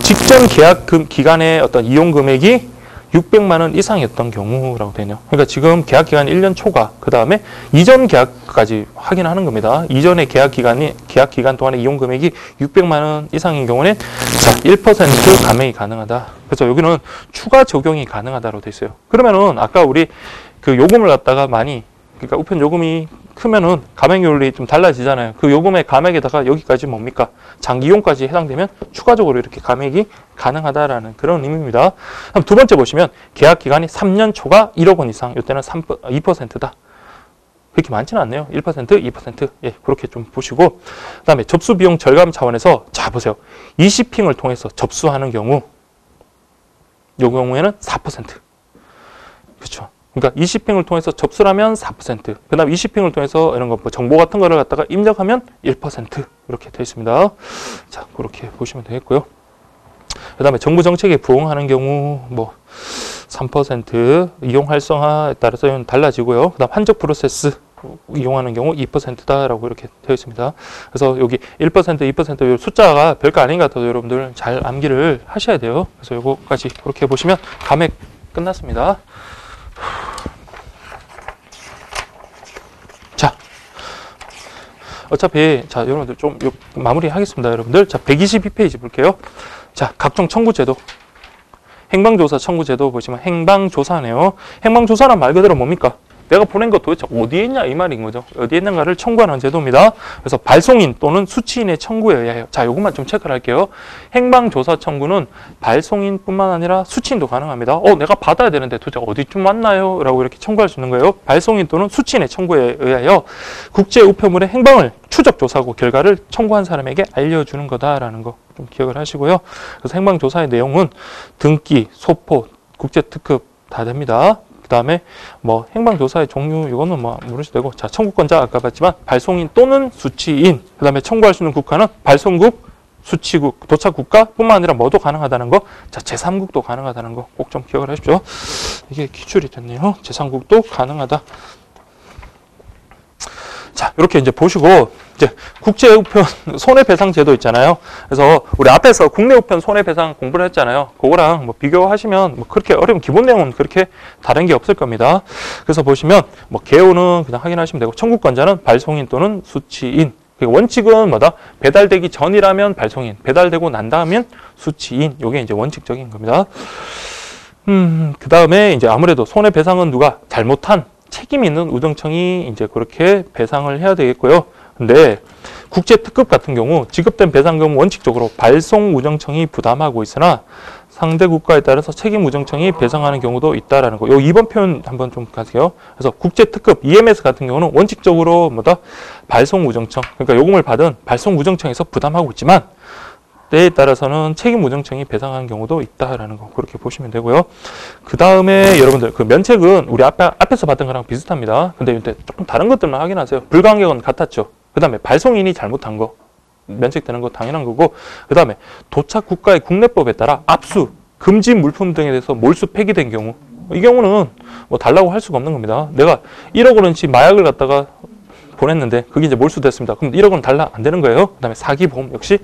직전 계약 기간의 어떤 이용 금액이 600만 원 이상이었던 경우라고 되네요. 그러니까 지금 계약 기간이 1년 초과, 그 다음에 이전 계약까지 확인하는 겁니다. 이전의 계약 기간 동안의 이용 금액이 600만 원 이상인 경우는 자, 1% 감액이 가능하다. 그래서 여기는 추가 적용이 가능하다로 돼 있어요. 그러면은 아까 우리 그 요금을 갖다가 많이, 그러니까 우편 요금이 크면은 감액률이 좀 달라지잖아요. 그 요금의 감액에다가 여기까지 뭡니까? 장기이용까지 해당되면 추가적으로 이렇게 감액이 가능하다라는 그런 의미입니다. 그럼 두 번째 보시면 계약 기간이 3년 초과 1억 원 이상, 이때는 2%다. 그렇게 많지는 않네요. 1%, 2%. 예, 그렇게 좀 보시고. 그 다음에 접수 비용 절감 차원에서 자, 보세요. 20핑을 통해서 접수하는 경우, 요 경우에는 4%. 그렇죠. 그러니까 20핑을 통해서 접수하면 4%, 그 다음 20핑을 통해서 이런 거 뭐 정보 같은 거를 갖다가 입력하면 1% 이렇게 되어 있습니다. 자, 그렇게 보시면 되겠고요. 그 다음에 정부 정책에 부응하는 경우 뭐 3% 이용 활성화에 따라서 달라지고요. 그 다음 한적 프로세스 이용하는 경우 2%다라고 이렇게 되어 있습니다. 그래서 여기 1%, 2% 숫자가 별거 아닌 것 같아도 여러분들 잘 암기를 하셔야 돼요. 그래서 요거까지 그렇게 보시면 감액 끝났습니다. 자, 어차피 자 여러분들 좀 마무리 하겠습니다. 여러분들 자 122페이지 볼게요. 자, 각종 청구 제도, 행방조사 청구 제도 보시면 행방조사네요. 행방조사란 말 그대로 뭡니까? 내가 보낸 거 도대체 어디에 있냐 이 말인 거죠. 어디에 있는가를 청구하는 제도입니다. 그래서 발송인 또는 수취인의 청구에 의하여, 자, 요것만 좀 체크를 할게요. 행방조사 청구는 발송인뿐만 아니라 수취인도 가능합니다. 내가 받아야 되는데 도대체 어디쯤 왔나요? 라고 이렇게 청구할 수 있는 거예요. 발송인 또는 수취인의 청구에 의하여 국제 우편물의 행방을 추적 조사하고 결과를 청구한 사람에게 알려주는 거다라는 거 좀 기억을 하시고요. 그래서 행방조사의 내용은 등기, 소포, 국제특급 다 됩니다. 그 다음에 뭐 행방조사의 종류 이거는 뭐 모르셔도 되고, 자, 청구권자 아까 봤지만 발송인 또는 수취인, 그 다음에 청구할 수 있는 국가는 발송국, 수취국, 도착국가뿐만 아니라 뭐도 가능하다는 거, 자, 제3국도 가능하다는 거 꼭 좀 기억을 하십시오. 이게 기출이 됐네요. 제3국도 가능하다. 자, 이렇게 이제 보시고, 이제 국제 우편 손해배상 제도 있잖아요. 그래서 우리 앞에서 국내 우편 손해배상 공부를 했잖아요. 그거랑 뭐 비교하시면 뭐 그렇게 어려운 기본 내용은 그렇게 다른 게 없을 겁니다. 그래서 보시면 뭐 개요는 그냥 확인하시면 되고, 청구권자는 발송인 또는 수취인. 원칙은 뭐다? 배달되기 전이라면 발송인, 배달되고 난 다음엔 수취인. 요게 이제 원칙적인 겁니다. 그 다음에 이제 아무래도 손해배상은 누가 잘못한 책임 있는 우정청이 이제 그렇게 배상을 해야 되겠고요. 근데 국제 특급 같은 경우 지급된 배상금은 원칙적으로 발송 우정청이 부담하고 있으나 상대 국가에 따라서 책임 우정청이 배상하는 경우도 있다라는 거. 요 2번 표현 한번 좀 가세요. 그래서 국제 특급 EMS 같은 경우는 원칙적으로 뭐다? 발송 우정청. 그러니까 요금을 받은 발송 우정청에서 부담하고 있지만 때에 따라서는 책임 우정청이 배상하는 경우도 있다라는 거 그렇게 보시면 되고요. 그 다음에 여러분들 그 면책은 우리 앞에서 봤던 거랑 비슷합니다. 근데 이때 조금 다른 것들만 확인하세요. 불가항력은 같았죠. 그 다음에 발송인이 잘못한 거 면책되는 거 당연한 거고, 그 다음에 도착 국가의 국내법에 따라 압수, 금지 물품 등에 대해서 몰수 폐기된 경우, 이 경우는 뭐 달라고 할 수가 없는 겁니다. 내가 1억 원어치 마약을 갖다가 보냈는데 그게 이제 몰수됐습니다. 그럼 1억 원 달라 안 되는 거예요. 그 다음에 사기보험 역시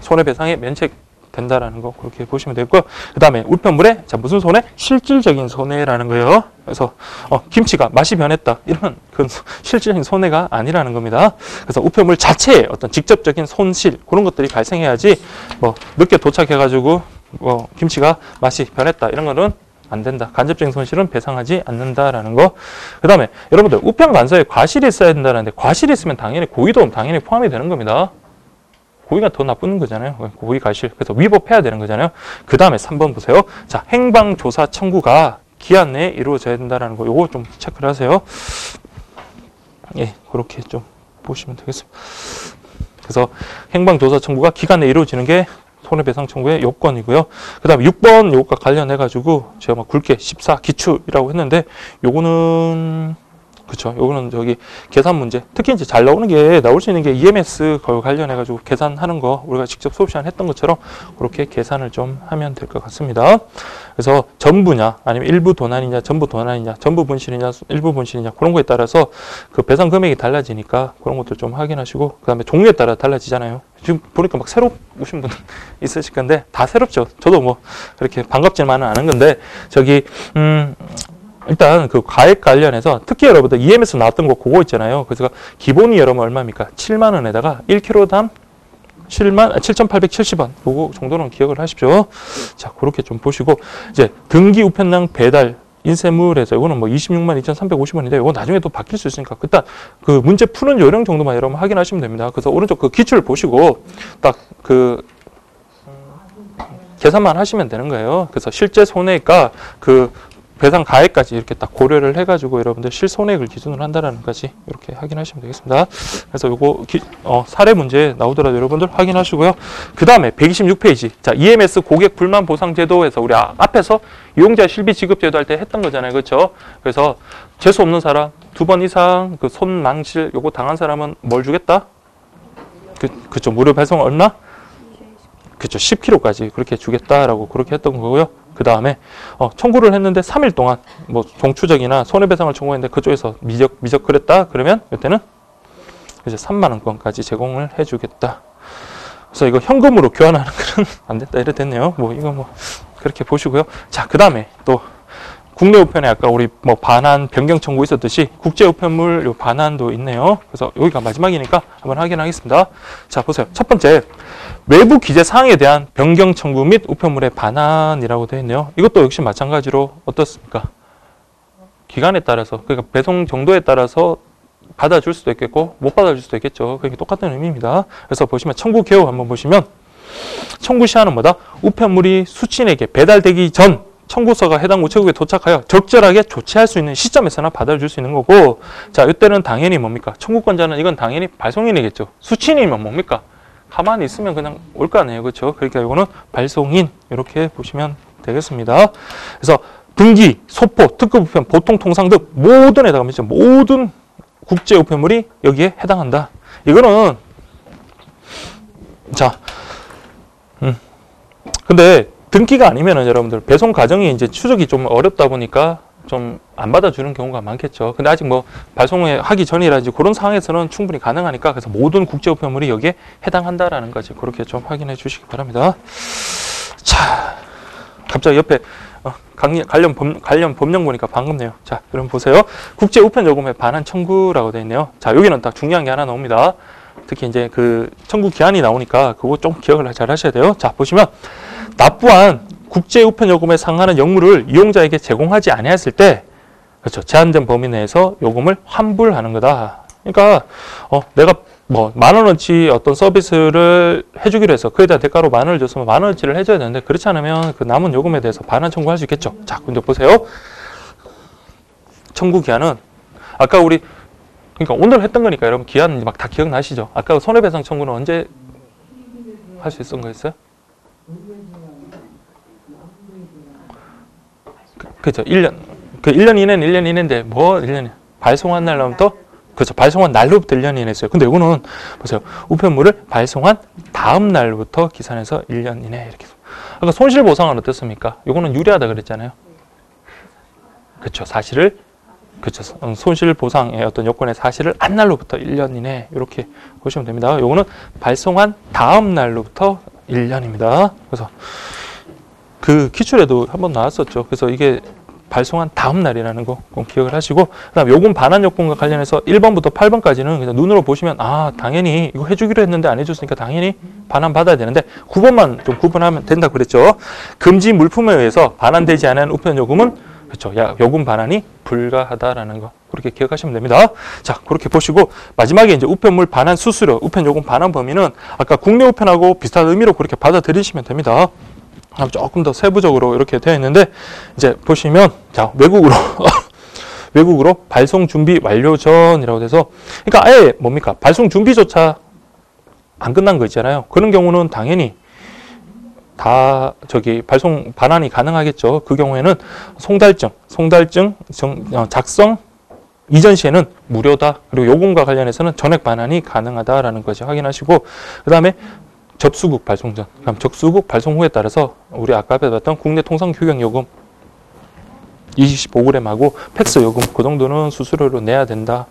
손해배상에 면책된다라는 거 그렇게 보시면 되고요. 그 다음에 우편물에 자 무슨 손해? 실질적인 손해라는 거예요. 그래서 김치가 맛이 변했다 이런 그 실질적인 손해가 아니라는 겁니다. 그래서 우편물 자체에 어떤 직접적인 손실 그런 것들이 발생해야지 뭐 늦게 도착해가지고 뭐 김치가 맛이 변했다 이런 거는 안 된다. 간접적인 손실은 배상하지 않는다라는 거. 그 다음에 여러분들 우편 간서에 과실이 있어야 된다는데 과실이 있으면 당연히 고의도 당연히 포함이 되는 겁니다. 고의가 더 나쁜 거잖아요. 고의 과실. 그래서 위법해야 되는 거잖아요. 그 다음에 3번 보세요. 자, 행방조사 청구가 기한 내에 이루어져야 된다는 거. 요거 좀 체크를 하세요. 예, 그렇게 좀 보시면 되겠습니다. 그래서 행방조사 청구가 기간 내에 이루어지는 게 손해배상 청구의 요건이고요. 그 다음에 6번 요것과 관련해가지고 제가 막 굵게 14 기출이라고 했는데 요거는 그쵸. 요거는 저기 계산 문제. 특히 이제 잘 나올 수 있는 게 EMS 거 관련해가지고 계산하는 거 우리가 직접 수업 시간에 했던 것처럼 그렇게 계산을 좀 하면 될 것 같습니다. 그래서 전부냐 아니면 일부 도난이냐 전부 도난이냐 전부 분실이냐 일부 분실이냐 그런 거에 따라서 그 배상 금액이 달라지니까 그런 것도 좀 확인하시고 그 다음에 종류에 따라 달라지잖아요. 지금 보니까 막 새로 오신 분 있으실 건데 다 새롭죠. 저도 뭐 그렇게 반갑지만은 않은 건데 저기 일단 그 가액 관련해서 특히 여러분들 EMS 나왔던 거 그거 있잖아요. 그래서 기본이 여러분 얼마입니까? 7만 원에다가 1kg당 7,870원. 그거 정도는 기억을 하십시오. 자, 그렇게 좀 보시고 이제 등기 우편량 배달 인쇄물에서 이거는 뭐 26만 2,350원인데 이거 나중에 또 바뀔 수 있으니까 일단 그 문제 푸는 요령 정도만 여러분 확인하시면 됩니다. 그래서 오른쪽 그 기출을 보시고 딱 그 계산만 하시면 되는 거예요. 그래서 실제 손해가 그 배상 가액까지 이렇게 딱 고려를 해가지고 여러분들 실손액을 기준으로 한다라는 것까지 이렇게 확인하시면 되겠습니다. 그래서 요거 사례 문제 나오더라도 여러분들 확인하시고요. 그 다음에 126페이지. 자, EMS 고객 불만 보상 제도에서 우리 앞에서 이용자 실비 지급 제도 할 때 했던 거잖아요. 그렇죠? 그래서 재수 없는 사람 2번 이상 그 손 망실 요거 당한 사람은 뭘 주겠다? 그쵸. 무료 배송 얼마? 그쵸. 10kg까지 그렇게 주겠다라고 그렇게 했던 거고요. 그 다음에 청구를 했는데 3일 동안 뭐 종추적이나 손해배상을 청구했는데 그쪽에서 미적 그랬다 그러면 이때는 이제 3만 원권까지 제공을 해주겠다. 그래서 이거 현금으로 교환하는 건 안 됐다 이래 됐네요. 뭐 이거 뭐 그렇게 보시고요. 자, 그 다음에 또 국내 우편에 아까 우리 뭐 반환 변경 청구 있었듯이 국제 우편물 요 반환도 있네요. 그래서 여기가 마지막이니까 한번 확인하겠습니다. 자, 보세요. 첫 번째 외부 기재 사항에 대한 변경 청구 및 우편물의 반환이라고 되어 있네요. 이것도 역시 마찬가지로 어떻습니까? 기간에 따라서 그러니까 배송 정도에 따라서 받아줄 수도 있겠고 못 받아줄 수도 있겠죠. 그게 똑같은 의미입니다. 그래서 보시면 청구 개요 한번 보시면 청구 시한은 뭐다? 우편물이 수취인에게 배달되기 전 청구서가 해당 우체국에 도착하여 적절하게 조치할 수 있는 시점에서나 받아줄 수 있는 거고, 자, 이때는 당연히 뭡니까? 청구권자는 이건 당연히 발송인이겠죠. 수취인이면 뭡니까? 가만히 있으면 그냥 올 거 아니에요. 그렇죠? 그러니까 이거는 발송인 이렇게 보시면 되겠습니다. 그래서 등기, 소포, 특급 우편, 보통 통상 등 모든에다가 모든 국제 우편물이 여기에 해당한다. 이거는 자, 근데 등기가 아니면은 여러분들 배송 과정이 이제 추적이 좀 어렵다 보니까 좀 안 받아주는 경우가 많겠죠. 근데 아직 뭐 발송을 하기 전이라든지 그런 상황에서는 충분히 가능하니까 그래서 모든 국제 우편물이 여기에 해당한다라는 거지. 그렇게 좀 확인해 주시기 바랍니다. 자, 갑자기 옆에 관련 법령 보니까 반갑네요. 자, 그럼 보세요. 국제 우편 요금의 반환 청구라고 되어 있네요. 자, 여기는 딱 중요한 게 하나 나옵니다. 특히 이제 그 청구 기한이 나오니까 그거 좀 기억을 잘 하셔야 돼요. 자, 보시면 납부한 국제 우편 요금에 상하는 역물을 이용자에게 제공하지 아니했을 때, 그렇죠, 제한된 범위 내에서 요금을 환불하는 거다. 그러니까 내가 뭐 10,000원어치 어떤 서비스를 해주기로 해서 그에 대한 대가로 10,000원을 줬으면 10,000원어치를 해줘야 되는데 그렇지 않으면 그 남은 요금에 대해서 반환 청구할 수 있겠죠. 자, 근데 보세요. 청구 기한은 아까 우리 그러니까 오늘 했던 거니까 여러분 기한 막 다 기억나시죠? 아까 손해배상 청구는 언제 할 수 있었던 거였어요? 그죠. 1년. 그 1년 이내는 1년 이내인데 뭐 1년 발송한 날부터 그렇죠. 발송한 날로부터 1년 이내였어요. 근데 이거는 보세요. 우편물을 발송한 다음 날부터 기산해서 1년 이내 이렇게. 그러니까 손실 보상은 어떻습니까? 이거는 유리하다 그랬잖아요. 그렇죠. 사실을 그렇죠. 손실 보상의 어떤 요건의 사실을 한 날로부터 1년 이내 이렇게 보시면 됩니다. 요거는 발송한 다음 날로부터 1년입니다. 그래서 그 기출에도 한번 나왔었죠. 그래서 이게 발송한 다음 날이라는 거 꼭 기억을 하시고, 그다음 요금 반환 요건과 관련해서 1번부터 8번까지는 그냥 눈으로 보시면 당연히 이거 해주기로 했는데 안 해줬으니까 당연히 반환 받아야 되는데 9번만 좀 구분하면 된다 그랬죠. 금지 물품에 의해서 반환되지 않은 우편 요금은 그렇죠. 요금 반환이 불가하다라는 거 그렇게 기억하시면 됩니다. 자, 그렇게 보시고 마지막에 이제 우편물 반환 수수료, 우편 요금 반환 범위는 아까 국내 우편하고 비슷한 의미로 그렇게 받아들이시면 됩니다. 조금 더 세부적으로 이렇게 되어 있는데 이제 보시면 자, 외국으로 외국으로 발송 준비 완료 전이라고 돼서, 그러니까 아예 뭡니까? 발송 준비조차 안 끝난 거 있잖아요. 그런 경우는 당연히 다 발송 반환이 가능하겠죠. 그 경우에는 송달증 작성 이전 시에는 무료다. 그리고 요금과 관련해서는 전액 반환이 가능하다라는 것을 확인하시고, 그 다음에 접수국 발송 전, 그럼 접수국 발송 후에 따라서 우리 아까 앞에 봤던 국내 통상 휴경 요금 25g하고 팩스 요금 그 정도는 수수료로 내야 된다.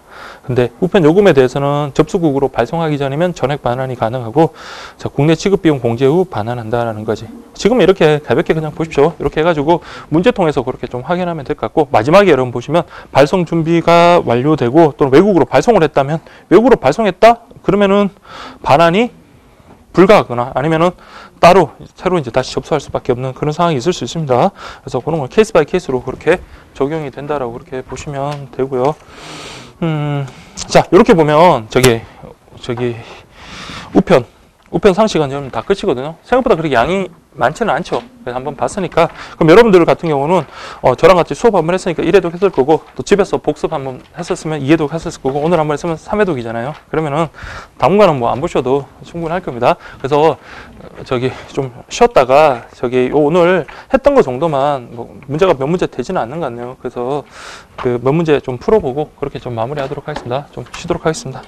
근데 우편 요금에 대해서는 접수국으로 발송하기 전이면 전액 반환이 가능하고, 자, 국내 취급 비용 공제 후 반환한다라는 거지. 지금 이렇게 가볍게 그냥 보십시오. 이렇게 해가지고 문제통에서 그렇게 좀 확인하면 될 것 같고, 마지막에 여러분 보시면 발송 준비가 완료되고 또는 외국으로 발송을 했다면, 외국으로 발송했다? 그러면은 반환이 불가하거나 아니면은 따로 새로 이제 다시 접수할 수밖에 없는 그런 상황이 있을 수 있습니다. 그래서 그런 걸 케이스 바이 케이스로 그렇게 적용이 된다라고 그렇게 보시면 되고요. 자, 이렇게 보면 저기 우편 상식은 여러분 다 끝이거든요. 생각보다 그렇게 양이 많지는 않죠. 그래서 한번 봤으니까. 그럼 여러분들 같은 경우는 저랑 같이 수업 한번 했으니까 1회독 했을 거고, 또 집에서 복습 한번 했었으면 2회독 했을 거고, 오늘 한번 했으면 3회독이잖아요. 그러면은 당분간은 뭐 안 보셔도 충분할 겁니다. 그래서 좀 쉬었다가 오늘 했던 거 정도만 뭐 문제가 몇 문제 되지는 않는 것 같네요. 그래서 그 몇 문제 좀 풀어보고 그렇게 좀 마무리하도록 하겠습니다. 좀 쉬도록 하겠습니다.